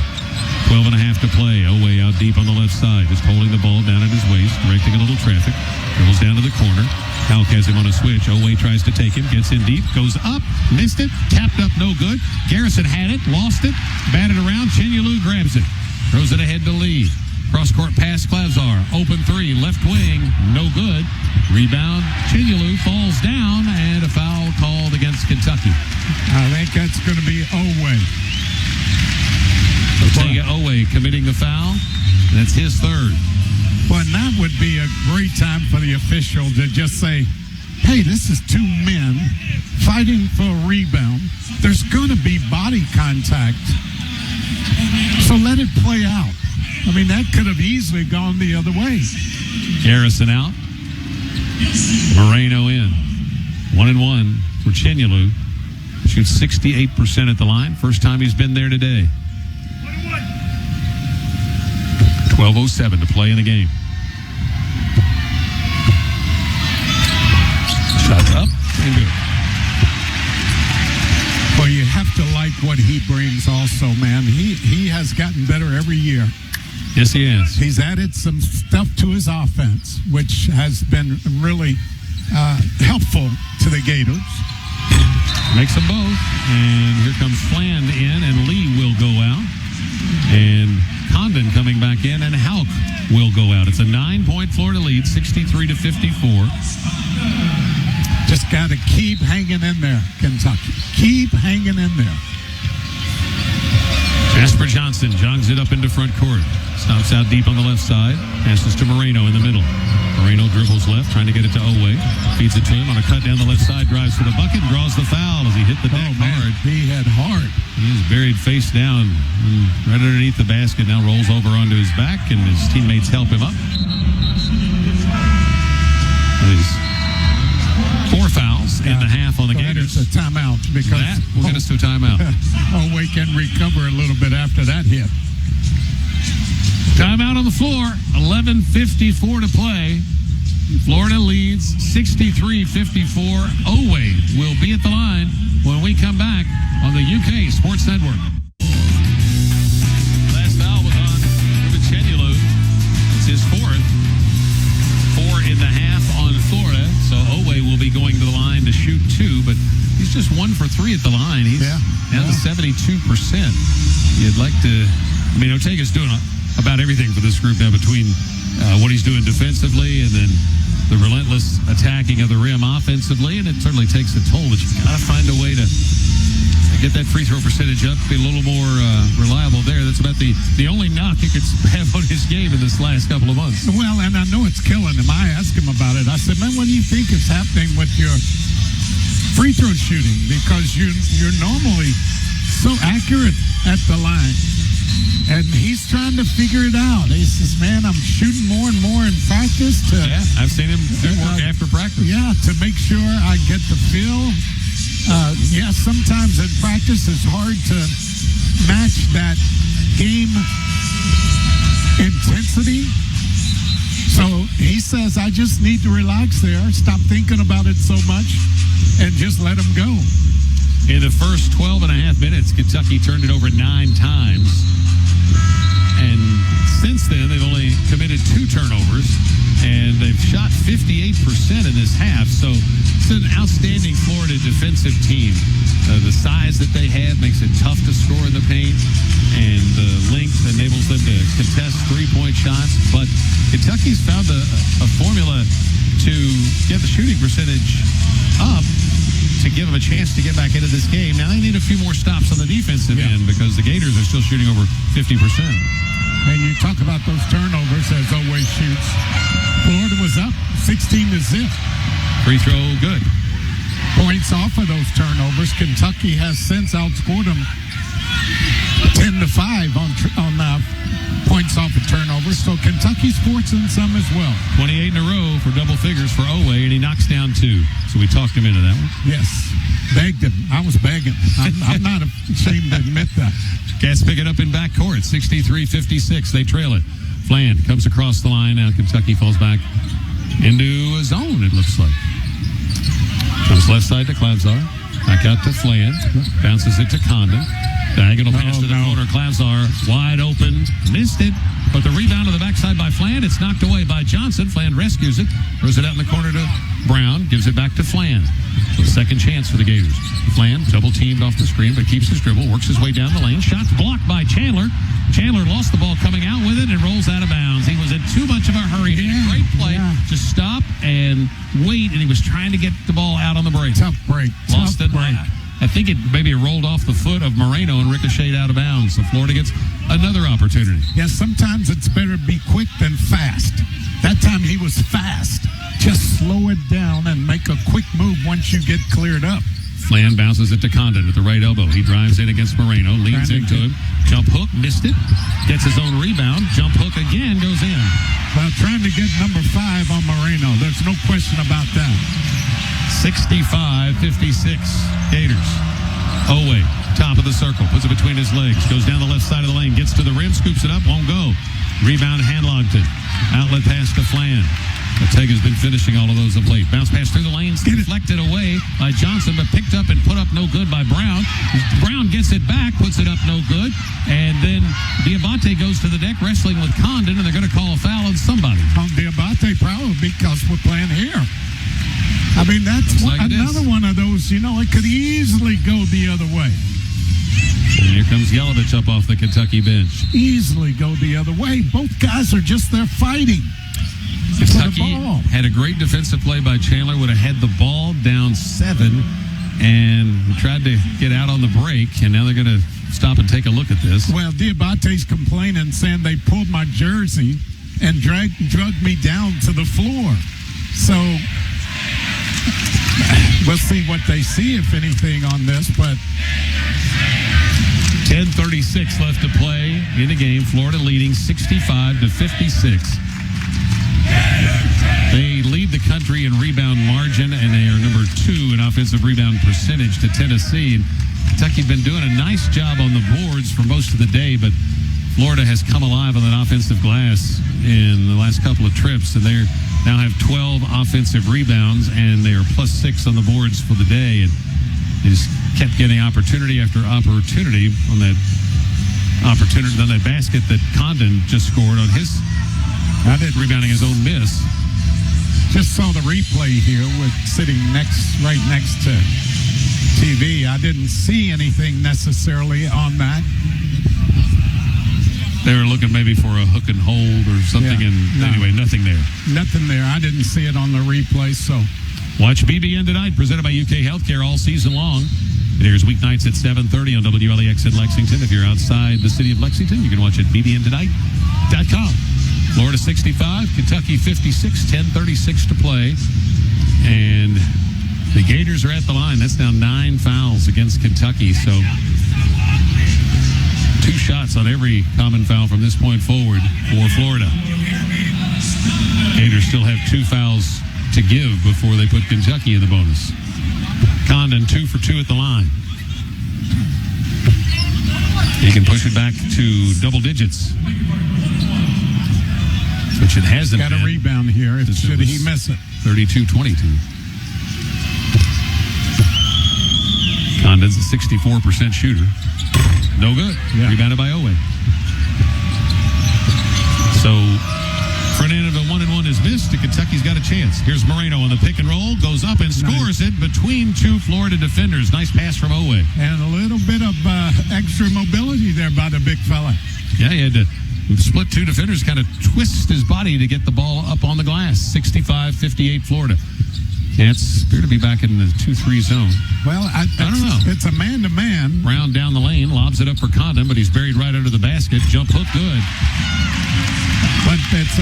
12.5 to play. Oweh out deep on the left side, just holding the ball down at his waist, directing a little traffic. Dribbles down to the corner. Houck has him on a switch. Oweh tries to take him, gets in deep, goes up, missed it, tapped up, no good. Garrison had it, lost it, batted around. Chandler grabs it, throws it ahead to Lee. Cross-court pass, Klazar. Open 3, left wing, no good. Rebound, Chandler falls down, and a foul called against Kentucky. I think that's going to be Oweh. Oweh committing the foul. That's his 3rd. Well, and that would be a great time for the official to just say, hey, this is 2 men fighting for a rebound. There's going to be body contact. So let it play out. I mean, that could have easily gone the other way. Garrison out. Moreno in. 1-1 for Chandler. Shoots 68% at the line. First time he's been there today. 12:07 to play in the game. Shot up and good. Well, you have to like what he brings also, man. He has gotten better every year. Yes, he has. He's added some stuff to his offense, which has been really helpful to the Gators. Makes them both. And here comes Fland in, and Lee will go out. And Condon coming back in, and Houck will go out. It's a 9-point Florida lead, 63-54. Just got to keep hanging in there, Kentucky. Keep hanging in there. Jasper Johnson jogs it up into front court. Stops out deep on the left side. Passes to Moreno in the middle. Moreno dribbles left, trying to get it to Oweh. Feeds it to him on a cut down the left side. Drives for the bucket. Draws the foul as he hit the deck hard. He hit hard. He is buried face down right underneath the basket. Now rolls over onto his back, and his teammates help him up. There's 4 fouls in the half on the Gators. It's a timeout because that will get us to a timeout. Oweh can recover a little bit after that hit. Timeout on on the floor. 11:54 to play. Florida leads 63-54. Oweh will be at the line when we come back on the UK Sports Network. Last foul was on Chandler. It's his fourth. 4.5 on Florida. So Oweh will be going to the line to shoot 2, but he's just 1 for 3 at the line. He's down to 72%. You'd like to... I mean, Ortega's doing about everything for this group now, between what he's doing defensively and then the relentless attacking of the rim offensively, and it certainly takes a toll, but you've got to find a way to get that free throw percentage up, be a little more reliable there. That's about the only knock he could have on his game in this last couple of months. Well, and I know it's killing him. I asked him about it. I said, man, what do you think is happening with your free throw shooting? Because you're normally so accurate at the line. And he's trying to figure it out. He says, man, I'm shooting more and more in practice. I've seen him do work after practice. Yeah, to make sure I get the feel. Sometimes in practice it's hard to match that game intensity. So he says, I just need to relax there, stop thinking about it so much, and just let him go. In the first 12.5 minutes, Kentucky turned it over 9 times. And since then, they've only committed 2 turnovers, and they've shot 58% in this half. So it's an outstanding Florida defensive team. The size that they have makes it tough to score in the paint, and the length enables them to contest 3-point shots. But Kentucky's found a formula to get the shooting percentage up to give them a chance to get back into this game. Now they need a few more stops on the defensive end, because the Gators are still shooting over 50%. And you talk about those turnovers as Oweh shoots. Florida was up 16-0. Free throw good. Points off of those turnovers. Kentucky has since outscored them 10-5 on points off of turnovers. So Kentucky's forcing some as well. 28 in a row for double figures for Oweh, and he knocks down 2. So we talked him into that one. Yes. Begged him. I was begging. I'm not ashamed to admit that. Cats pick it up in backcourt. 63-56. They trail it. Flan comes across the line. Now Kentucky falls back into a zone, it looks like. Comes left side to Clavzar. Back out to Flan. Bounces it to Condon. Diagonal pass to the corner. Clavzar wide open. Missed it. But the rebound to the backside by Flan. It's knocked away by Johnson. Flan rescues it. Throws it out in the corner to Brown. Gives it back to Flan. So second chance for the Gators. Flan double teamed off the screen, but keeps his dribble. Works his way down the lane. Shot blocked by Chandler. Chandler lost the ball coming out with it and rolls out of bounds. He was in too much of a hurry. He had a great play to stop and wait, and he was trying to get the ball out on the break. Tough break. Lost Tough it. break. I think it maybe rolled off the foot of Moreno and ricocheted out of bounds. So Florida gets another opportunity. Yes, sometimes it's better to be quick than fast. That time he was fast. Just slow it down and make a quick move once you get cleared up. Flan bounces it to Condon at the right elbow. He drives in against Moreno, leans into him. Jump hook, missed it. Gets his own rebound. Jump hook again, goes in. Well, trying to get number 5 on Moreno. There's no question about that. 65-56, Gators. Oweh, top of the circle, puts it between his legs, goes down the left side of the lane, gets to the rim, scoops it up, won't go. Rebound, Handlogton. Outlet pass to Flan. Ortega's been finishing all of those of late. Bounce pass through the lanes, deflected away by Johnson, but picked up and put up no good by Brown. Brown gets it back, puts it up no good, and then Dioubate goes to the deck wrestling with Condon, and they're going to call a foul on somebody. On Dioubate, probably because we're playing here. I mean, that's another one of those, it could easily go the other way. And here comes Jelavic up off the Kentucky bench. Easily go the other way. Both guys are just there fighting. Kentucky had a great defensive play by Chandler. Would have had the ball down 7 and tried to get out on the break. And now they're going to stop and take a look at this. Well, Diobate's complaining, saying they pulled my jersey and drugged me down to the floor. So we'll see what they see, if anything, on this. But 10:36 left to play in the game. Florida leading 65-56. They lead the country in rebound margin, and they are number 2 in offensive rebound percentage to Tennessee. And Kentucky's been doing a nice job on the boards for most of the day, but Florida has come alive on that offensive glass in the last couple of trips, and they now have 12 offensive rebounds, and they are +6 on the boards for the day. And they just kept getting opportunity after opportunity on that basket that Condon just scored on his rebounding his own miss. Just saw the replay here with sitting right next to TV. I didn't see anything necessarily on that. They were looking maybe for a hook and hold or something, anyway, nothing there. Nothing there. I didn't see it on the replay, so. Watch BBN Tonight, presented by UK Healthcare all season long. It airs weeknights at 7:30 on WLEX in Lexington. If you're outside the city of Lexington, you can watch it at bbntonight.com. Florida 65, Kentucky 56, 10:36 to play. And the Gators are at the line. That's now 9 fouls against Kentucky, so 2 shots on every common foul from this point forward for Florida. Gators still have 2 fouls to give before they put Kentucky in the bonus. Condon 2 for 2 at the line. He can push it back to double digits, which it hasn't been. Got a rebound here. Should he miss it? 32-22. Condon's a 64% shooter. No good. Yeah. Rebounded by Oweh. So, front end of a 1-and-1 is missed, and Kentucky's got a chance. Here's Moreno on the pick and roll, goes up and scores it between 2 Florida defenders. Nice pass from Oweh. And a little bit of extra mobility there by the big fella. Yeah, he had to split 2 defenders, kind of twist his body to get the ball up on the glass. 65-58 Florida. Can't appear to be back in the 2-3 zone. Well, I don't know. It's a man-to-man. Round down the lane, lobs it up for Condon, but he's buried right under the basket. Jump hook, good. But it's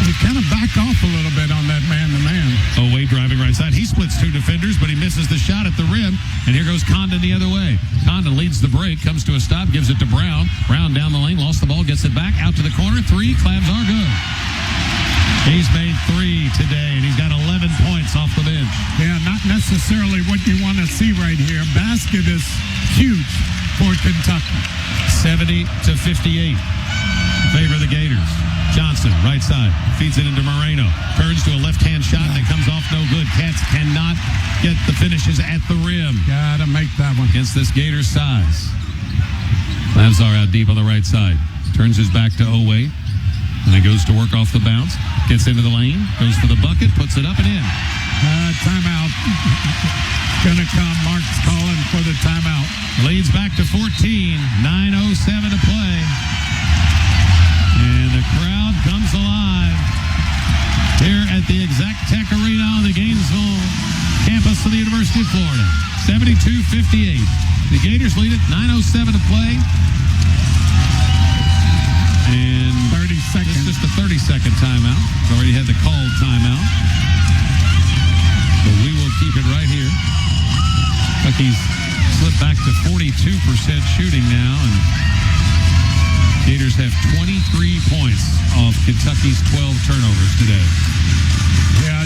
you kind of back off a little bit on that man-to-man. Oweh driving right side. He splits 2 defenders, but he misses the shot at the rim. And here goes Condon the other way. Condon leads the break, comes to a stop, gives it to Brown. Brown down the lane, lost the ball, gets it back, out to the corner. 3, clams are good. He's made 3 today, and he's got 11 points off the bench. Yeah, not necessarily what you want to see right here. Basket is huge for Kentucky. 70-58. Favor of the Gators. Johnson, right side, feeds it into Moreno. Turns to a left-hand shot, and it comes off no good. Cats cannot get the finishes at the rim. Gotta make that one. Against this Gators size. Lavzar out deep on the right side. Turns his back to Oweh. And it goes to work off the bounce. Gets into the lane. Goes for the bucket. Puts it up and in. Timeout. Gonna come. Mark's calling for the timeout. Leads back to 14. 9:07 to play. And the crowd comes alive here at the Exact Tech Arena on the Gainesville campus of the University of Florida. 72-58. The Gators lead it. 9:07 to play. And 30 seconds. It's just a 30-second timeout. It's already had the called timeout. But we will keep it right here. Kentucky's slipped back to 42% shooting now, and Gators have 23 points off Kentucky's 12 turnovers today. Yeah,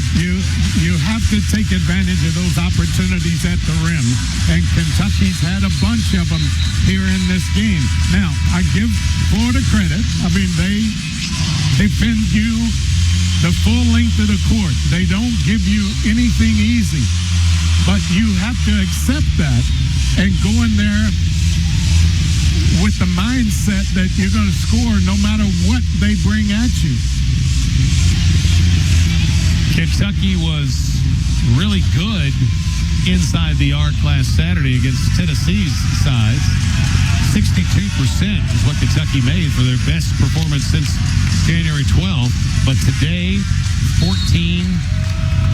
you have to take advantage of those opportunities at the rim, and Kentucky's had a bunch of them here in this game. Now, I give Florida credit. I mean, they defend you the full length of the court. They don't give you anything easy, but you have to accept that and go in there with the mindset that you're going to score no matter what they bring at you. Kentucky was really good inside the arc last Saturday against Tennessee's size. 62% is what Kentucky made for their best performance since January 12th. But today, 14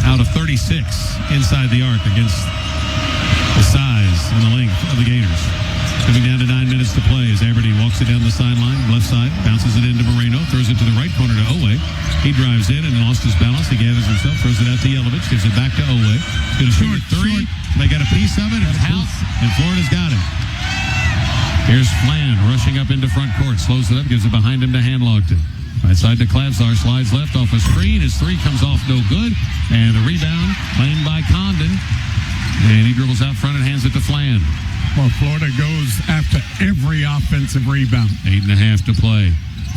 out of 36 inside the arc against the size and the length of the Gators. Coming down to 9 minutes to play as Aberdeen walks it down the sideline, left side, bounces it into Moreno, throws it to the right corner to Oweh. He drives in and lost his balance. He gathers himself, throws it out to Jelavic, gives it back to Oweh. He's going to shoot a 3. They got a piece of it, and House, and Florida's got it. Here's Flan rushing up into front court, slows it up, gives it behind him to Handlogton. Right side to Clavsar, slides left off a screen. His 3 comes off no good, and the rebound claimed by Condon. And he dribbles out front and hands it to Flan. Well, Florida goes after every offensive rebound. 8.5 to play.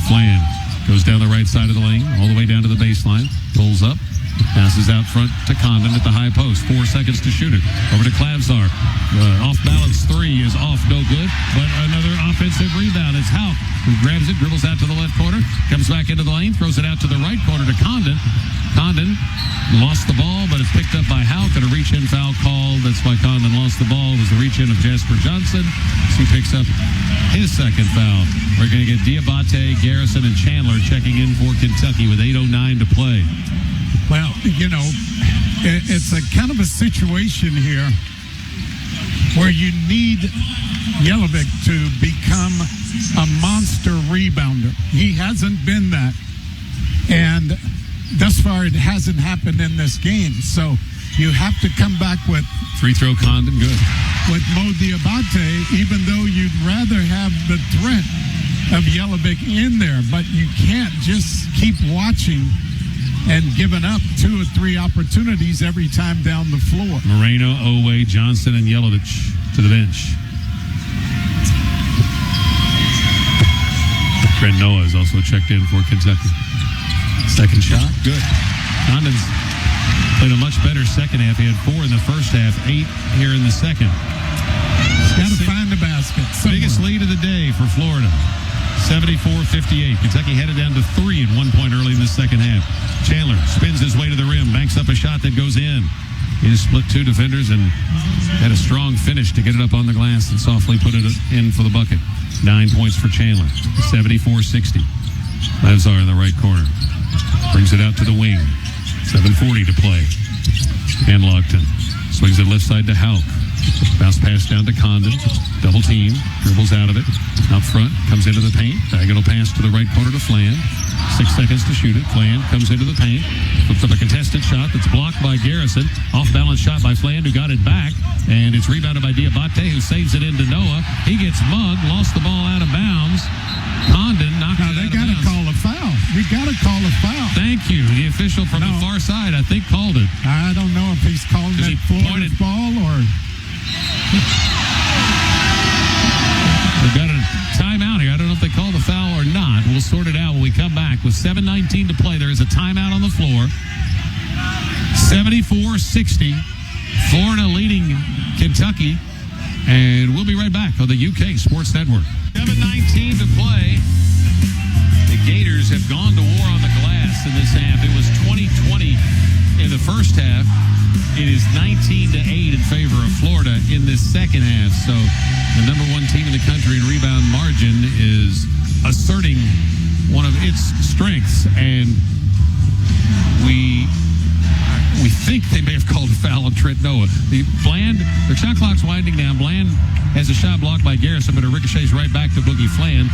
Flan goes down the right side of the lane, all the way down to the baseline. Pulls up. Passes out front to Condon at the high post. 4 seconds to shoot it. Over to Klavzar. Off-balance three is off, no good. But another offensive rebound. It's Houck who grabs it, dribbles out to the left corner, comes back into the lane, throws it out to the right corner to Condon. Condon lost the ball, but it's picked up by Houck, and a reach-in foul called. That's why Condon lost the ball. It was the reach-in of Jasper Johnson. So he picks up his second foul. We're going to get Dioubate, Garrison, and Chandler checking in for Kentucky with 8:09 to play. Well, you know, it's a kind of a situation here where you need Jelavic to become a monster rebounder. He hasn't been that. And thus far, it hasn't happened in this game. So you have to come back with Free throw, Condon, good. with Mo Dioubate, even though you'd rather have the threat of Jelavic in there. But you can't just keep watching and giving up 2 or 3 opportunities every time down the floor. Moreno, Oweh, Johnson, and Jelavic to the bench. Trent Noah is also checked in for Kentucky. Second shot, good. Condon's played a much better second half. He had 4 in the first half, 8 here in the second. Got to find the basket somewhere. Biggest lead of the day for Florida. 74-58. Kentucky headed down to 3 at one point early in the second half. Chandler spins his way to the rim, banks up a shot that goes in. He just split 2 defenders and had a strong finish to get it up on the glass and softly put it in for the bucket. 9 points for Chandler. 74-60. Klavzar in the right corner. Brings it out to the wing. 7:40 to play. And Logton swings it left side to Houck. Bounce pass down to Condon. Double team. Dribbles out of it. Out front. Comes into the paint. Diagonal pass to the right corner to Flan. 6 seconds to shoot it. Flan comes into the paint. Puts up a contested shot that's blocked by Garrison. Off-balance shot by Flan, who got it back. And it's rebounded by Dioubate, who saves it into Noah. He gets mugged. Lost the ball out of bounds. Condon knocked it out of bounds. They got to call a foul. We got to call a foul. Thank you. The official from the far side, I think, called it. I don't know if he's calling it Florida's ball or... We've got a timeout here. I don't know if they call the foul or not. We'll sort it out when we come back. With 7:19 to play, there is a timeout on the floor. 74-60. Florida leading Kentucky. And we'll be right back on the UK Sports Network. 7:19 to play. The Gators have gone to war on the glass in this half. It was 20-20 in the first half. It is 19-8 in favor of Florida in this second half. So the number 1 team in the country in rebound margin is asserting one of its strengths. And we think they may have called a foul on Trent Noah. Their shot clock's winding down. Bland has a shot blocked by Garrison, but it ricochets right back to Boogie Flan.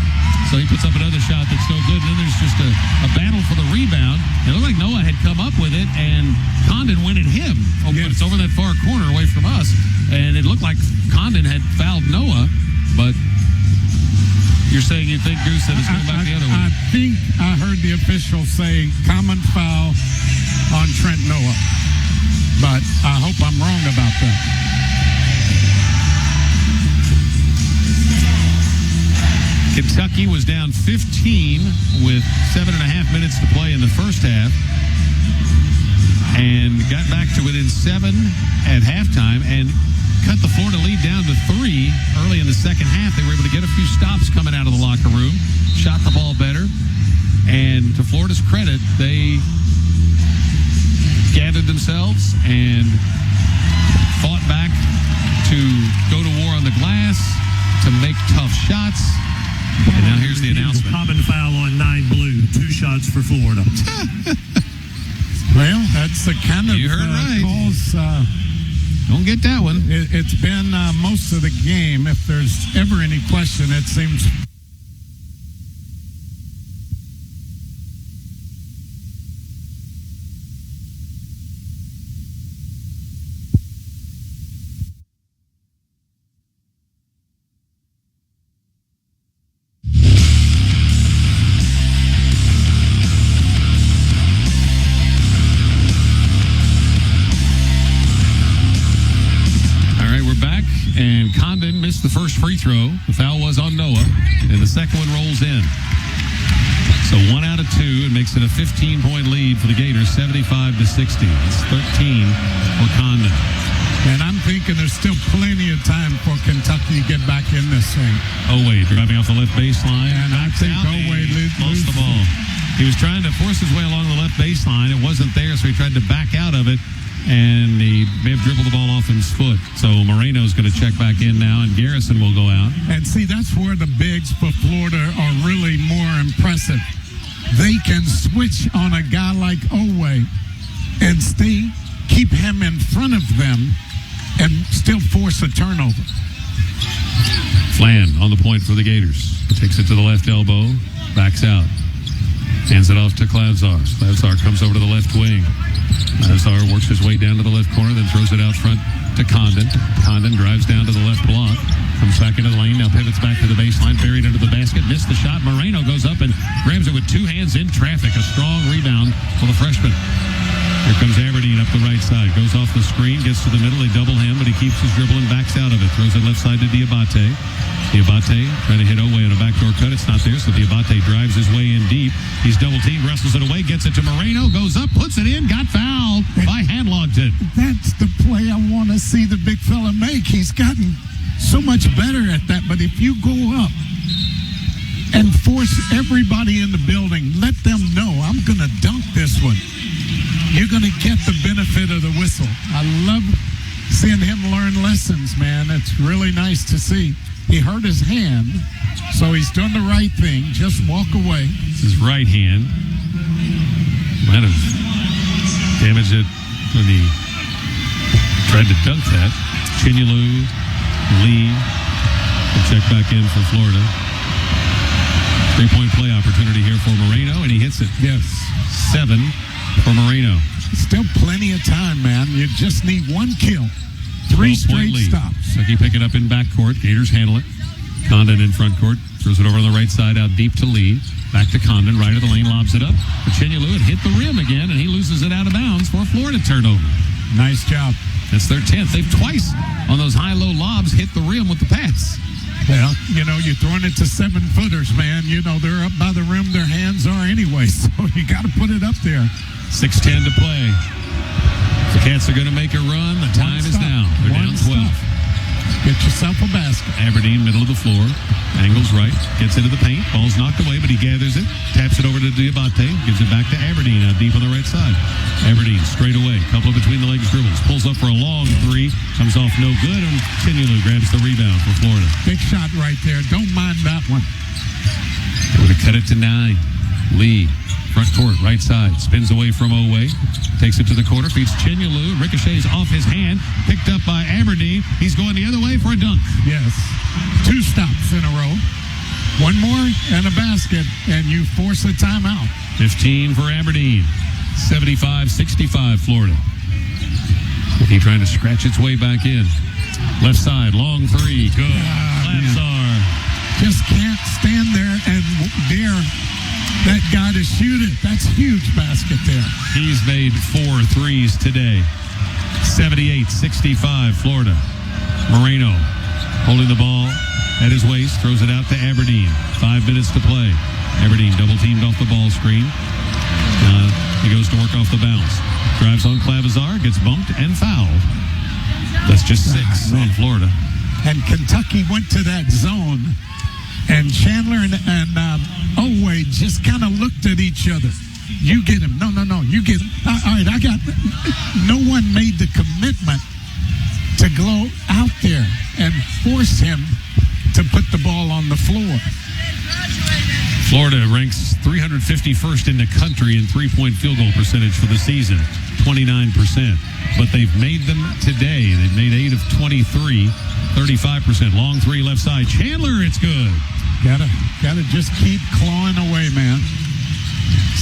So he puts up another shot that's no good. And then there's just a battle for the rebound. It looked like Noah had come up with it, and Condon went at him. Oh, yes. But it's over that far corner away from us. And it looked like Condon had fouled Noah, but you're saying you think, Goose, that it's going back the other way? I think I heard the official say common foul on Trent Noah, but I hope I'm wrong about that. Kentucky was down 15 with 7.5 minutes to play in the first half and got back to within 7 at halftime and cut the Florida lead down to 3 early in the second half. They were able to get a few stops coming out of the locker room, shot the ball better, and to Florida's credit, they gathered themselves and fought back to go to war on the glass, to make tough shots. And now here's the announcement. Common foul on 9 blue. 2 shots for Florida. Well, that's the kind of calls. Don't get that one. It's been most of the game. If there's ever any question, it seems. And Condon missed the first free throw. The foul was on Noah, and the second one rolls in. So 1 out of 2. It makes it a 15-point lead for the Gators, 75-60. It's 13 for Condon. And I'm thinking there's still plenty of time for Kentucky to get back in this thing. Oweh driving off the left baseline. And I think Oweh lost the ball. He was trying to force his way along the left baseline. It wasn't there, so he tried to back out of it, and he may have dribbled the ball off his foot. So Moreno's going to check back in now, and Garrison will go out. And see, that's where the bigs for Florida are really more impressive. They can switch on a guy like Oweh and keep him in front of them and still force a turnover. Flan on the point for the Gators. Takes it to the left elbow, backs out. Hands it off to Clavzar. Clavzar comes over to the left wing. Clavzar works his way down to the left corner, then throws it out front to Condon. Condon drives down to the left block. Comes back into the lane, now pivots back to the baseline, buried under the basket, missed the shot. Moreno goes up and grabs it with 2 hands in traffic. A strong rebound for the freshman. Here comes Aberdeen up the right side. Goes off the screen, gets to the middle. They double him, but he keeps his dribble and backs out of it. Throws it left side to Dioubate. Dioubate trying to hit Oweh on a backdoor cut. It's not there, so Dioubate drives his way in deep. He's double-teamed, wrestles it away, gets it to Moreno, goes up, puts it in, got fouled by Handlogton. That's the play I want to see the big fella make. He's gotten so much better at that, but if you go up and force everybody in the building, let them know, I'm going to dunk this one, you're going to get the benefit of the whistle. I love seeing him learn lessons, man. It's really nice to see. He hurt his hand, so he's done the right thing. Just walk away. It's his right hand. Might have damaged it when he tried to dunk that. Chinyalu, Lee, will check back in for Florida. 3-point play opportunity here for Moreno, and he hits it. Yes. 7 for Moreno. Still plenty of time, man. You just need 1 kill. 3 straight stops. Sucky pick it up in backcourt. Gators handle it. Condon in front court. Throws it over on the right side out deep to Lee. Back to Condon. Right of the lane. Lobs it up. But Chinyalu hit the rim again, and he loses it out of bounds for a Florida turnover. Nice job. That's their 10th. They've twice on those high-low lobs hit the rim with the pass. Well, you know, you're throwing it to 7-footers, man. You know, they're up by the rim. Their hands are anyway, so you got to put it up there. 6:10 to play. The Cats are going to make a run. The time is now. They're down 12. Get yourself a basket. Aberdeen, middle of the floor. Angles right. Gets into the paint. Ball's knocked away, but he gathers it. Taps it over to Dioubate. Gives it back to Aberdeen out deep on the right side. Aberdeen straight away. Couple of between the legs dribbles. Pulls up for a long 3. Comes off no good. And Chinyalu grabs the rebound for Florida. Big shot right there. Don't mind that one. We're going to cut it to 9. Lee. Front court, right side. Spins away from Oweh. Takes it to the corner. Feeds Chinyalu. Ricochets off his hand. Picked up by Aberdeen. He's going the other way for a dunk. Yes. 2 stops in a row. 1 more and a basket, and you force a timeout. 15 for Aberdeen. 75-65 Florida. He trying to scratch its way back in. Left side, long 3. Good. Clavzar. Just can't stand there and dare that guy to shoot it. That's huge basket there. He's made 4 threes today. 78-65 Florida. Moreno holding the ball at his waist, throws it out to Aberdeen. 5 minutes to play. Aberdeen double teamed off the ball screen. He goes to work off the bounce. Drives on Clavzar, gets bumped and fouled. That's just 6 on Florida. And Kentucky went to that zone, and Chandler and Oweh just kind of looked at each other. You get him. No, you get him. All right, I got it. No one made the commitment to go out there and force him to put the ball on the floor. Florida ranks 351st in the country in 3-point field goal percentage for the season, 29%. But they've made them today. They've made 8 of 23, 35%. Long 3 left side. Chandler, it's good. Gotta just keep clawing away, man.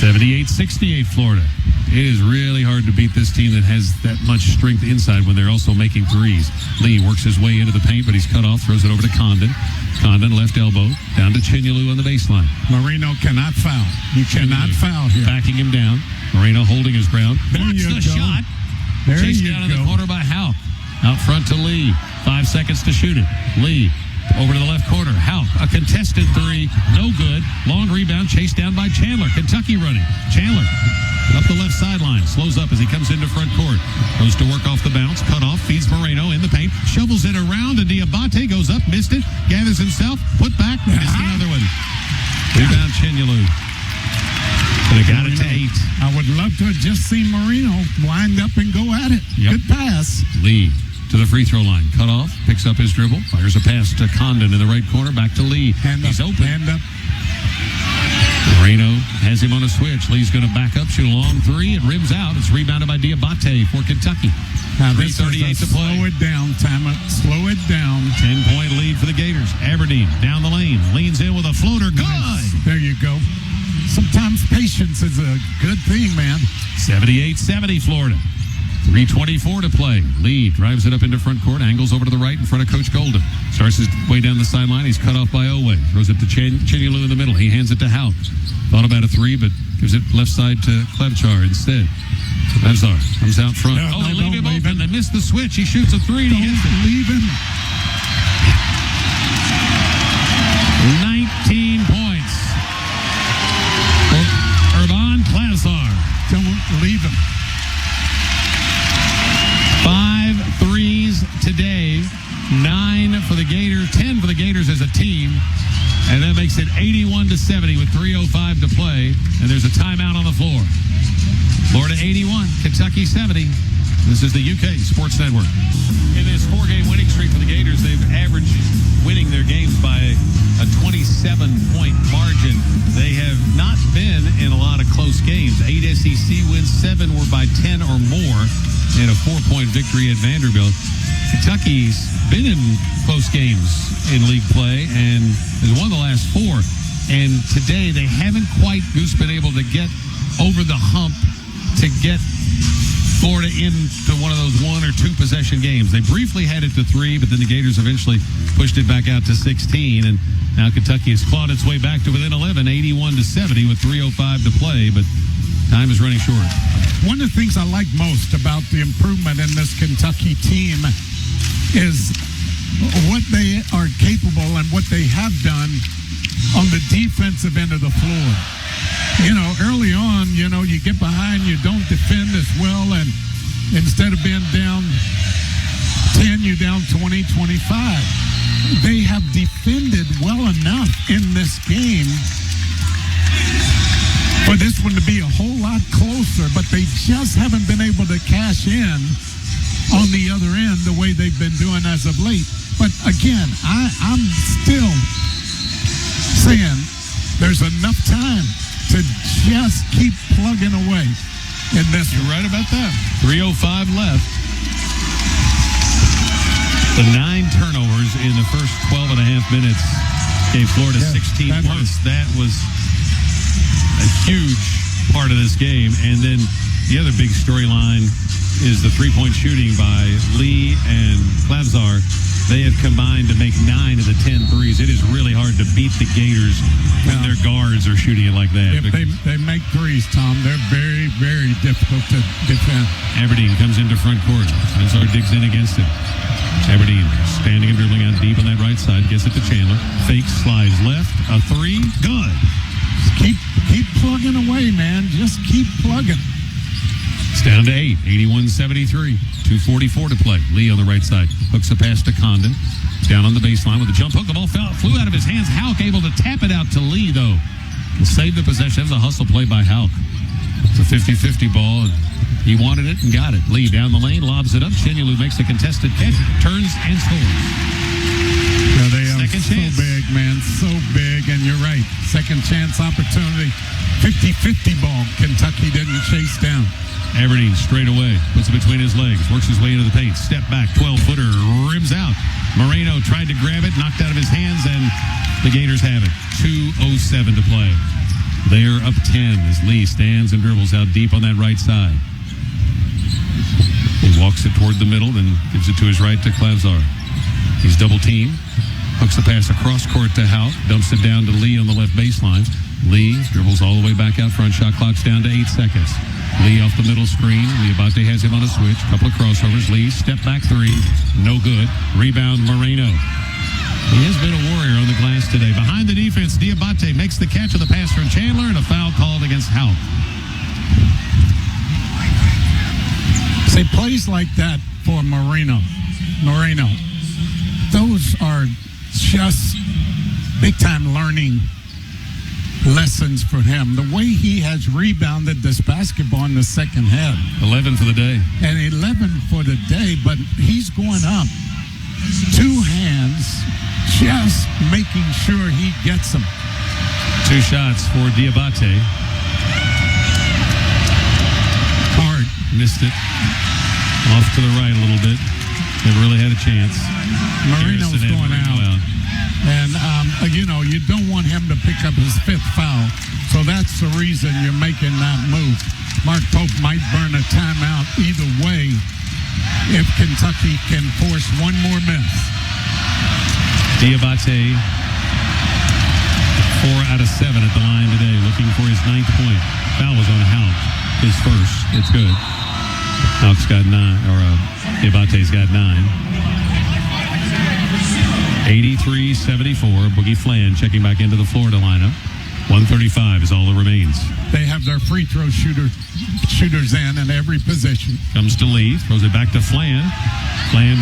78-68 Florida. It is really hard to beat this team that has that much strength inside when they're also making threes. Lee works his way into the paint, but he's cut off, throws it over to Condon. Condon, left elbow, down to Chinyalu on the baseline. Moreno cannot foul. You cannot foul here. Backing him down. Moreno holding his ground. There Blocks you the go. shot. There Chased you down in go. the corner by Howe. Out front to Lee. 5 seconds to shoot it. Lee over to the left corner. Houck, a contested three. No good. Long rebound chased down by Chandler. Kentucky running. Chandler up the left sideline. Slows up as he comes into front court. Goes to work off the bounce. Cut off. Feeds Moreno in the paint. Shovels it around. And Dioubate goes up. Missed it. Gathers himself. Put back. Missed another one. Rebound Chandler. But it got it to 8. I would love to have just seen Moreno wind up and go at it. Yep. Good pass. Lee to the free throw line. Cut off. Picks up his dribble. Fires a pass to Condon in the right corner. Back to Lee. He's open. Hand up. Moreno has him on a switch. Lee's going to back up. Shoot a long three. It rims out. It's rebounded by Dioubate for Kentucky. Now, this 3:38 to play. Slow it down, Tama. Slow it down. 10-point lead for the Gators. Aberdeen down the lane. Leans in with a floater. Good. Nice. There you go. Sometimes patience is a good thing, man. 78-70 Florida. 3:24 to play. Lee drives it up into front court. Angles over to the right in front of Coach Golden. Starts his way down the sideline. He's cut off by Oweh. Throws it to Chandler in the middle. He hands it to Houck. Thought about a three, but gives it left side to Klevchar instead. Klevchar comes out front. They leave him open. They miss the switch. He shoots a three. Don't leave him. 19 points. Urban Klevchar. Don't leave him. 5 threes today. 9 for the Gators. 10 for the Gators as a team. And that makes it 81-70 with 3:05 to play. And there's a timeout on the floor. Florida 81, Kentucky 70. This is the UK Sports Network. In this 4-game winning streak for the Gators, they've averaged winning their games by a 27-point margin. They have not been in a lot of close games. 8 SEC wins, 7 were by 10 or more, and a 4-point victory at Vanderbilt. Kentucky's been in close games in league play and has won the last 4. And today they haven't quite, Goose, been able to get over the hump to get Florida into one of those 1 or 2 possession games. They briefly had it to 3, but then the Gators eventually pushed it back out to 16. And now Kentucky has clawed its way back to within 11, 81-70 with 3:05 to play. But time is running short. One of the things I like most about the improvement in this Kentucky team is what they are capable and what they have done on the defensive end of the floor. You know, early on, you get behind, you don't defend as well, and instead of being down 10, you're down 20, 25. They have defended well enough in this game for this one to be a whole lot closer, but they just haven't been able to cash in on the other end the way they've been doing as of late. But again, I'm still saying there's enough time to just keep plugging away in this. You're right about that. 3:05 left. The 9 turnovers in the first 12 and a half minutes gave Florida 16 points. That was a huge part of this game. And then the other big storyline is the 3-point shooting by Lee and Klevchar. They have combined to make 9 of the 10 threes. It is really hard to beat the Gators when their guards are shooting it like that. If they make threes, Tom, they're very, very difficult to defend. Aberdeen comes into front court. Klevchar digs in against it. Aberdeen standing and dribbling out deep on that right side. Gets it to Chandler. Fake slides left. A 3. Good. Keep plugging away, man. Just keep plugging. It's down to 8, 81-73. 2:44 to play. Lee on the right side. Hooks a pass to Condon. Down on the baseline with a jump hook. The ball flew out of his hands. Houck able to tap it out to Lee, though. Will save the possession. That was a hustle play by Houck. It's a 50-50 ball. And he wanted it and got it. Lee down the lane, lobs it up. Chandler makes a contested catch. Turns and scores. Yeah, they are Second chance. So big, man. So big. And you're right. Second chance opportunity. 50-50 ball. Kentucky didn't chase down. Aberdeen straight away, puts it between his legs, works his way into the paint, step back, 12-footer, rims out. Moreno tried to grab it, knocked out of his hands, and the Gators have it. 2:07 to play. They are up 10 as Lee stands and dribbles out deep on that right side. He walks it toward the middle, then gives it to his right to Klevchar. He's double-teamed, hooks the pass across court to Houck, dumps it down to Lee on the left baseline. Lee dribbles all the way back out front. Shot clock's down to 8 seconds. Lee off the middle screen. Dioubate has him on a switch. Couple of crossovers. Lee, step back three. No good. Rebound, Moreno. He has been a warrior on the glass today. Behind the defense, Dioubate makes the catch of the pass from Chandler, and a foul called against Houck. Say, plays like that for Moreno, those are just big-time learning lessons for him. The way he has rebounded this basketball in the second half. 11 for the day. And 11 for the day, but he's going up. 2 hands, just making sure he gets them. 2 shots for Dioubate. Hard. Missed it. Off to the right a little bit. Never really had a chance. Moreno's Garrison going out. And, you don't want him to pick up his 5th foul. So that's the reason you're making that move. Mark Pope might burn a timeout either way if Kentucky can force one more miss. Dioubate, 4 out of 7 at the line today, looking for his 9th point. Foul was on Houck, his first. It's good. Houck's got 9, or Diabate's got 9. 83-74. Boogie Flan checking back into the Florida lineup. 135 is all that remains. They have their free throw shooters in every position. Comes to Lee, throws it back to Flan. Flan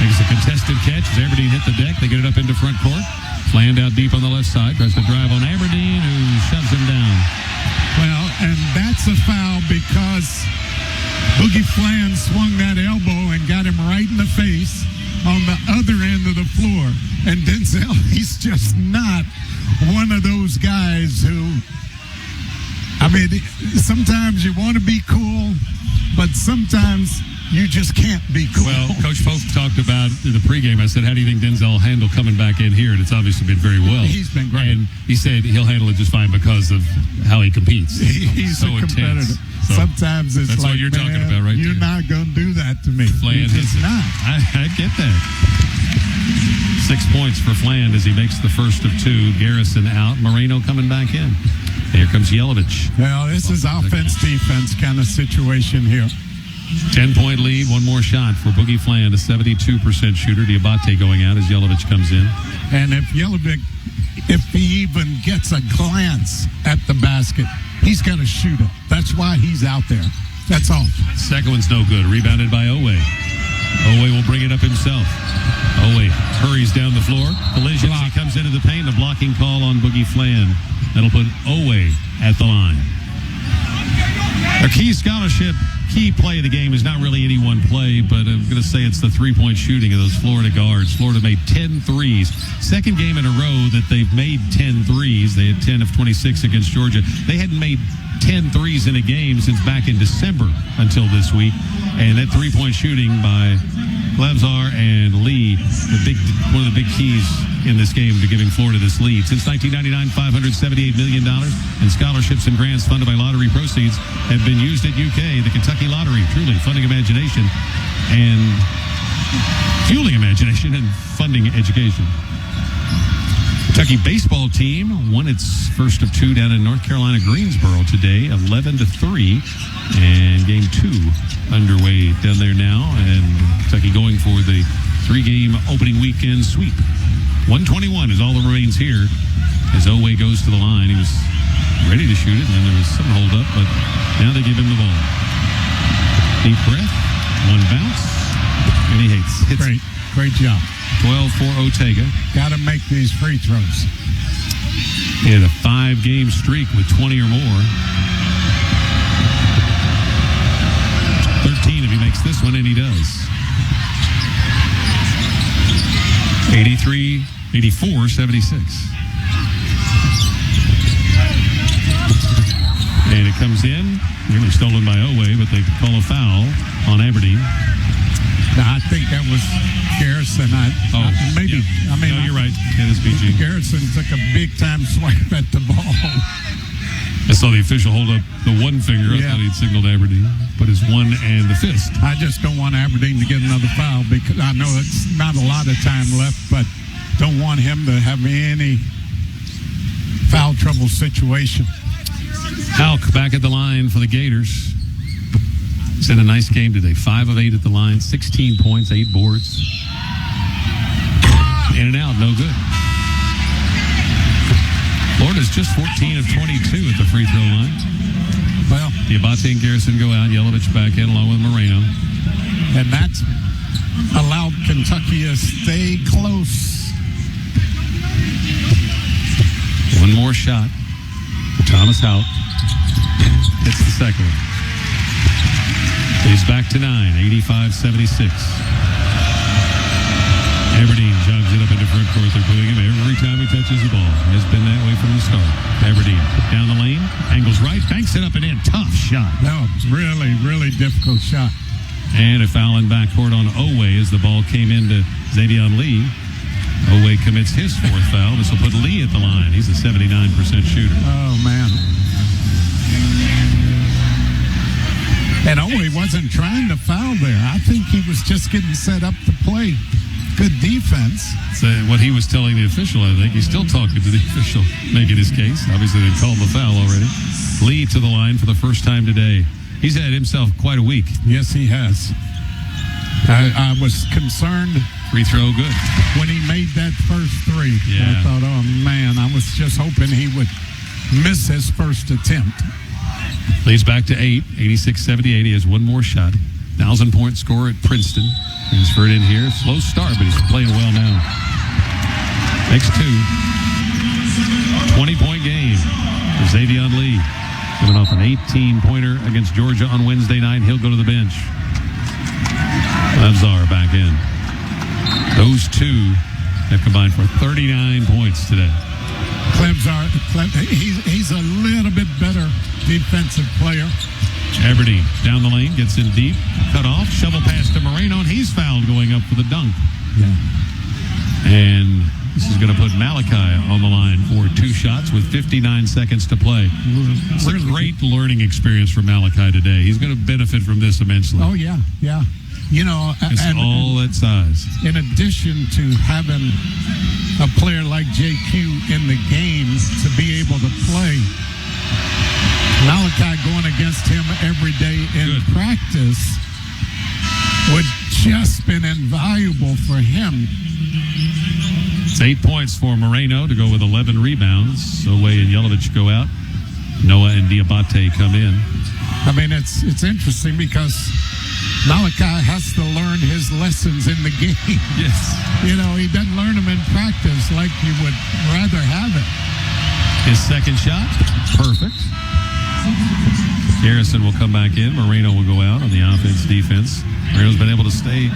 makes a contested catch as Aberdeen hit the deck. They get it up into front court. Flan out deep on the left side. Tries to drive on Aberdeen, who shoves him down. Well, and that's a foul because Boogie Flan swung that elbow and got him right in the face on the other end of the floor. And Denzel, he's just not one of those guys who, sometimes you want to be cool, but sometimes you just can't be cool. Well, Coach Pope talked about in the pregame. I said, how do you think Denzel will handle coming back in here? And it's obviously been very well. He's been great. And he said he'll handle it just fine because of how he competes. He's so a competitor. So sometimes it's that's like, what you're talking about right you're there. not going to do that to me. Flan You're just not. I get that. 6 points for Flan as he makes the first of 2. Garrison out. Moreno coming back in. Here comes Jelavic. Well, this is offense-defense kind of situation here. 10-point lead. One more shot for Boogie Flan, a 72% shooter. Dioubate going out as Jelavic comes in. And if Jelavic, if he even gets a glance at the basket, he's got to shoot it. That's why he's out there. That's all. Second one's no good. Rebounded by Oweh. Oweh will bring it up himself. Oweh hurries down the floor. Collisions. He comes into the paint. A blocking call on Boogie Flan. That'll put Oweh at the line. Our key play of the game is not really any one play, but I'm going to say it's the three-point shooting of those Florida guards. Florida made 10 threes. Second game in a row that they've made 10 threes. They had 10 of 26 against Georgia. They hadn't made 10 threes in a game since back in December until this week. And that three-point shooting by Glavzar and Lee, one of the big keys in this game to giving Florida this lead. Since 1999, $578 million in scholarships and grants funded by lottery proceeds have been used at UK, the Kentucky Lottery, truly funding imagination and fueling imagination and funding education. Kentucky baseball team won its first of 2 down in North Carolina, Greensboro today, 11-3, and game 2 underway down there now, and Kentucky going for the 3-game opening weekend sweep. 121 is all that remains here as Oweh goes to the line. He was ready to shoot it, and then there was some hold up, but now they give him the ball. Deep breath, one bounce, and he hits it. Great job. 12 for Ortega. Got to make these free throws. He had a 5-game streak with 20 or more. 13 if he makes this one, and he does. 84-76. And it comes in, nearly stolen by Oweh, but they call a foul on Aberdeen. I think that was Garrison. Maybe. Yeah. I mean, no, you're right. It is BG. Garrison took a big-time swipe at the ball. I saw the official hold up the one finger. I thought he'd signaled Aberdeen, but his one and the fist. I just don't want Aberdeen to get another foul because I know it's not a lot of time left, but don't want him to have any foul trouble situation. Hauk back at the line for the Gators. He's had a nice game today. 5 of 8 at the line, 16 points, 8 boards. In and out, no good. Florida's just 14 of 22 at the free throw line. Well, Dioubate and Garrison go out. Jelavic back in along with Moreno. and that's allowed Kentucky to stay close. One more shot for Thomas Hauk. Hits the second one. He's back to 9, 85-76. Aberdeen jogs it up into front court. They're booing him every time he touches the ball. Has been that way from the start. Aberdeen down the lane, angles right, banks it up and in. Tough shot. No, really, really difficult shot. And a foul in backcourt on Oweh as the ball came into Xavion Lee. Oweh commits his fourth foul. This will put Lee at the line. He's a 79% shooter. Oh, man. And Oweh wasn't trying to foul there. I think he was just getting set up to play. Good defense. So what he was telling the official, I think. He's still talking to the official, making his case. Obviously, they called the foul already. Lee to the line for the first time today. He's had himself quite a week. Yes, he has. I was concerned. Free throw, good. When he made that first three, Yeah. I thought, oh, man, I was just hoping he would miss his first attempt. Leads back to 8, 86-78. He has one more shot. 1,000-point score at Princeton. Transferred in here. Slow start, but he's playing well now. Makes 2. 20-point game for Xavion Lee. Coming off an 18-pointer against Georgia on Wednesday night. He'll go to the bench. Labzar back in. Those two have combined for 39 points today. He's a little bit better defensive player. Aberdeen down the lane, gets in deep, cut off, shovel pass to Moreno, and he's fouled going up for the dunk. Yeah. And this is going to put Malachi on the line for 2 shots with 59 seconds to play. It's a great learning experience for Malachi today. He's going to benefit from this immensely. Oh, yeah, yeah. You know, It's all at size. in addition to having a player like JQ in the game to be able to play, Malachi going against him every day in practice would just been invaluable for him. It's 8 points for Moreno to go with 11 rebounds. Oweh and Jelavic go out. Noah and Dioubate come in. I mean, it's interesting because Malachi has to learn his lessons in the game. Yes. You know, he doesn't learn them in practice like you would rather have it. His second shot, perfect. Garrison will come back in. Moreno will go out on the offense-defense. Moreno's been able to stay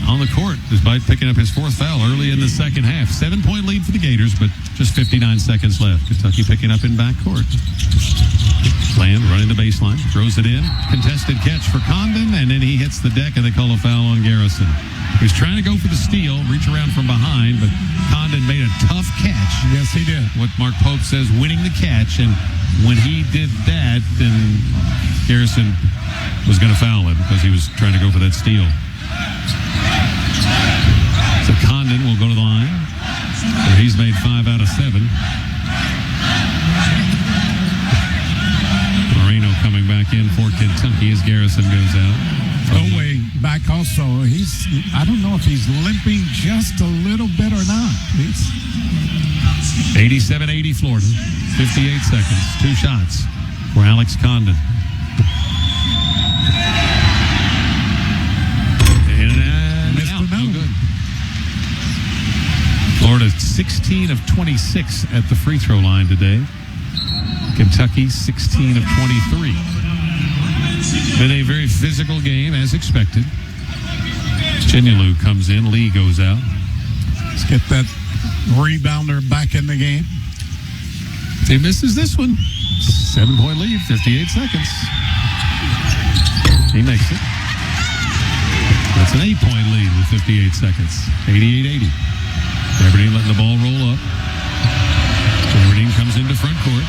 on the court despite picking up his 4th foul early in the second half. 7-point lead for the Gators, but just 59 seconds left. Kentucky picking up in backcourt. Land running the baseline, throws it in. Contested catch for Condon, and then he hits the deck, and they call a foul on Garrison. He was trying to go for the steal, reach around from behind, but Condon made a tough catch. Yes, he did. What Mark Pope says, winning the catch, and when he did that, then Garrison was going to foul him because he was trying to go for that steal. So Condon will go to the line. So he's made 5 out of 7. Moreno coming back in for Kentucky as Garrison goes out. Oweh back also. I don't know if he's limping just a little bit or not. 87-80 Florida. 58 seconds. 2 shots for Alex Condon. And out. No good. Florida 16 of 26 at the free throw line today. Kentucky 16 of 23. Been a very physical game as expected. Chandler comes in. Lee goes out. Let's get that rebounder back in the game. If he misses this one, 7-point lead, 58 seconds. He makes it. That's an 8-point lead with 58 seconds. 88-80. Aberdeen letting the ball roll up. Aberdeen comes into front court.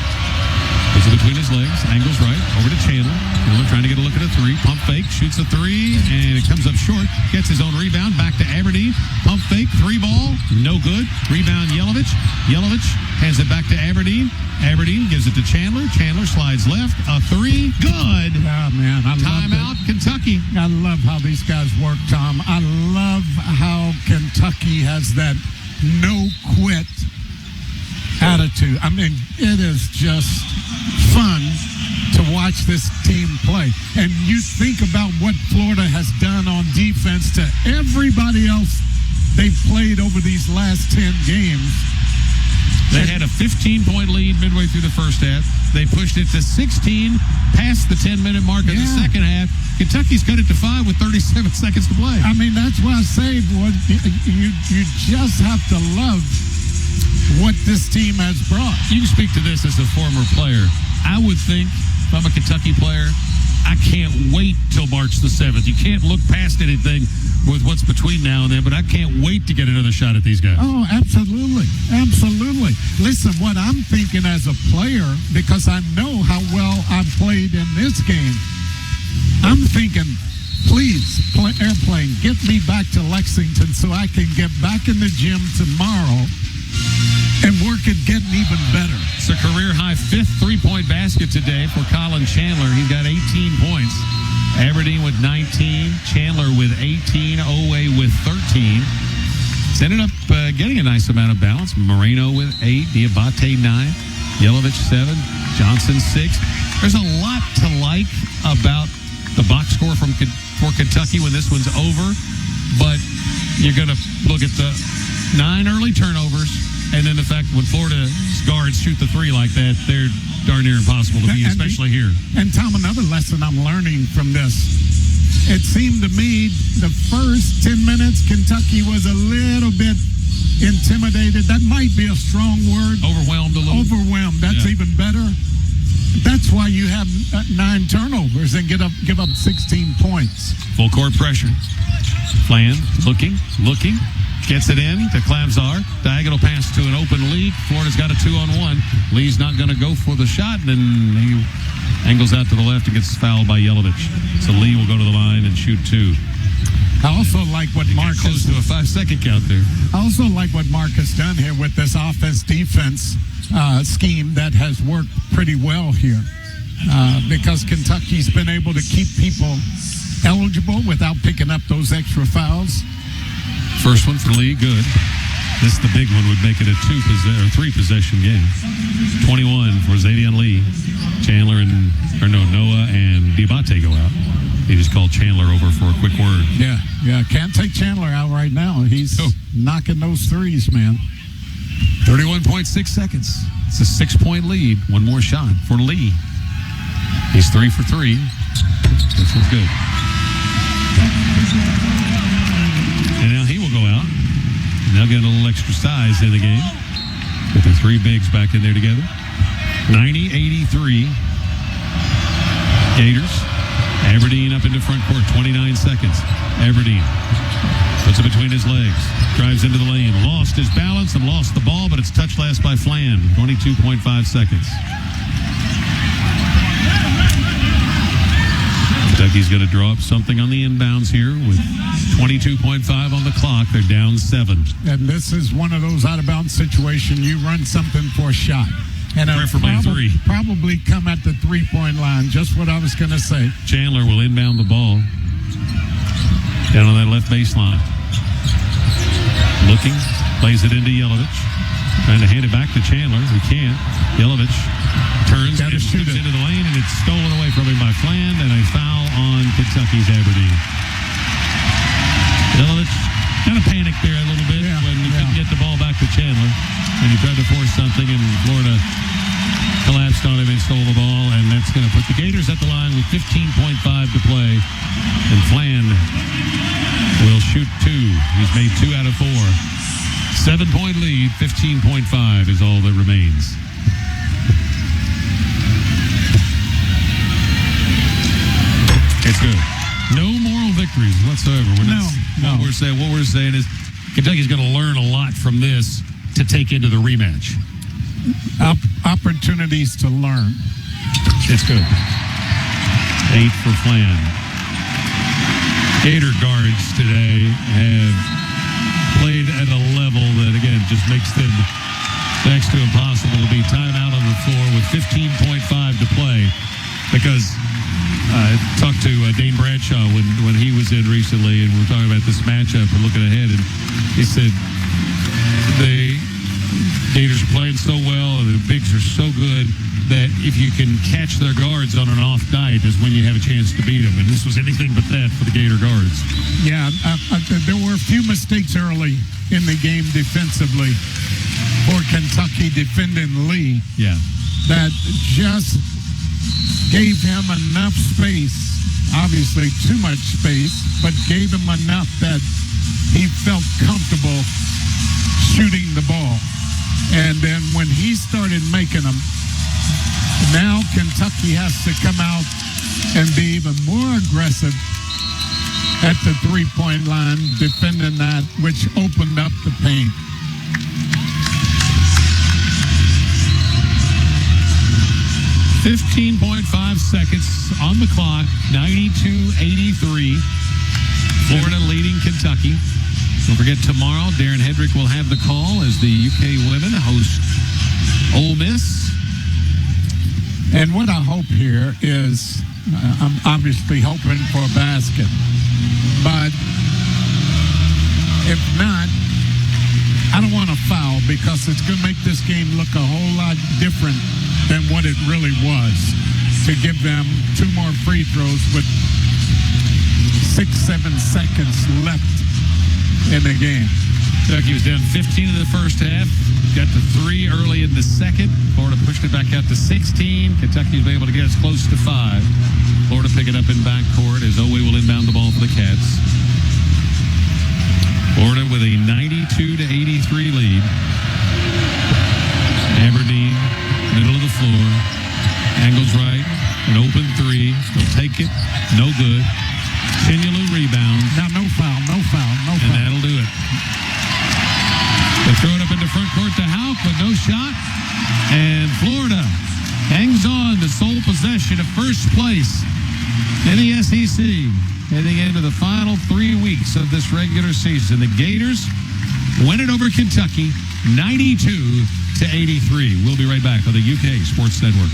Puts it between his legs, angles right, over to Chandler. Chandler trying to get a look at a three. Pump fake, shoots a three, and it comes up short. Gets his own rebound, back to Aberdeen. Pump fake, three ball, no good. Rebound Jelavic. Jelavic hands it back to Aberdeen. Aberdeen gives it to Chandler. Chandler slides left, a three, good. Oh, man, I love Timeout, Kentucky. I love how these guys work, Tom. I love how Kentucky has that no-quit attitude. I mean, it is just fun to watch this team play. And you think about what Florida has done on defense to everybody else they've played over these last 10 games. They had a 15-point lead midway through the first half. They pushed it to 16, past the 10-minute mark of the second half. Kentucky's cut it to 5 with 37 seconds to play. I mean, that's why I say, boy, you just have to love what this team has brought. You can speak to this as a former player. I would think, if I'm a Kentucky player, I can't wait till March the 7th. You can't look past anything with what's between now and then, but I can't wait to get another shot at these guys. Oh, absolutely. Absolutely. Listen, what I'm thinking as a player, because I know how well I've played in this game, I'm thinking, please, airplane, get me back to Lexington so I can get back in the gym tomorrow and work at getting even better. It's a career-high 5th three-point basket today for Colin Chandler. He's got 18 points. Aberdeen with 19, Chandler with 18, Oweh with 13. It's ended up getting a nice amount of balance. Moreno with 8, Dioubate 9, Jelavic 7, Johnson 6. There's a lot to like about the box score for Kentucky when this one's over, but you're going to look at the 9 early turnovers, and then the fact when Florida's guards shoot the three like that, they're darn near impossible to beat, especially here. And Tom, another lesson I'm learning from this, it seemed to me the first 10 minutes, Kentucky was a little bit intimidated. That might be a strong word. Overwhelmed a little. Overwhelmed. That's even better. That's why you have 9 turnovers and give up 16 points. Full court pressure. Flan looking. Gets it in to Klamzar. Diagonal pass to an open Lee. Florida's got a 2-on-1. Lee's not going to go for the shot, and then he angles out to the left and gets fouled by Jelavic. So Lee will go to the line and shoot 2. I also like what Mark close to a 5-second count there. I also like what Mark has done here with this offense-defense scheme that has worked pretty well here because Kentucky's been able to keep people eligible without picking up those extra fouls. First one for Lee, good. This, the big one, would make it a 3-possession game. 21 for Xavier Lee. Noah and Dioubate go out. He just called Chandler over for a quick word. Yeah. Can't take Chandler out right now. He's knocking those threes, man. 31.6 seconds. It's a 6-point lead. One more shot for Lee. He's 3 for 3. This one's good. And now he will go out. And they'll get a little extra size in the game. With the 3 bigs back in there together. 90-83. Gators. Aberdeen up into front court. 29 seconds. Aberdeen puts it between his legs. Drives into the lane. Lost his balance and lost the ball, but it's touched last by Flan. 22.5 seconds. Kentucky's going to draw up something on the inbounds here with 22.5 on the clock. They're down 7. And this is one of those out-of-bounds situations. You run something for a shot. And preferably 3. Probably come at the 3-point line. Just what I was going to say. Chandler will inbound the ball. Down on that left baseline. Looking. Plays it into Jelavic. Trying to hand it back to Chandler. He can't. Jelavic turns and shoots into the lane, and it's stolen away from him by Flan, and a foul on Kentucky's Aberdeen. Jelavic kind of panicked there a little bit when he couldn't get the ball back to Chandler, and he tried to force something, and Florida collapsed on him and stole the ball, and that's going to put the Gators at the line with 15.5 to play, and Flan will shoot 2. He's made 2 out of 4. 7-point lead, 15.5 is all that remains. It's good. No moral victories whatsoever. What we're saying is Kentucky's going to learn a lot from this to take into the rematch. Opportunities to learn. It's good. 8 for Flan. Gator guards today have played at a level that, again, just makes them next to impossible to beat. Timeout on the floor with 15.5 to play, because I talked to Dane Bradshaw when he was in recently, and we were talking about this matchup and looking ahead, and he said the Gators are playing so well and the bigs are so good that if you can catch their guards on an off night is when you have a chance to beat them, and this was anything but that for the Gator guards. Yeah, there were a few mistakes early in the game defensively for Kentucky defending Lee. Yeah. That just gave him enough space, obviously too much space, but gave him enough that he felt comfortable shooting the ball. And then when he started making them, now Kentucky has to come out and be even more aggressive at the three-point line, defending that, which opened up the paint. .5 seconds on the clock, 92-83. Florida leading Kentucky. Don't forget, tomorrow, Darren Hedrick will have the call as the UK women host Ole Miss. And what I hope here is, I'm obviously hoping for a basket. But if not, I don't want to foul, because it's going to make this game look a whole lot different than what it really was, to give them 2 more free throws with 6-7 seconds left in the game. Kentucky was down 15 in the first half. Got to 3 early in the second. Florida pushed it back out to 16. Kentucky was able to get us close to 5. Florida pick it up in backcourt as Oweh will inbound the ball for the Cats. Florida with a 92-83 lead. Aberdeen, middle of the floor. Angles right. An open 3. They'll take it. No good. Chandler rebounds. Now, no foul. And that'll do it. They throw it up into front court to Houck, but no shot. And Florida hangs on to sole possession of first place in the SEC, heading into the final 3 weeks of this regular season. The Gators win it over Kentucky, 92-83. We'll be right back on the UK Sports Network.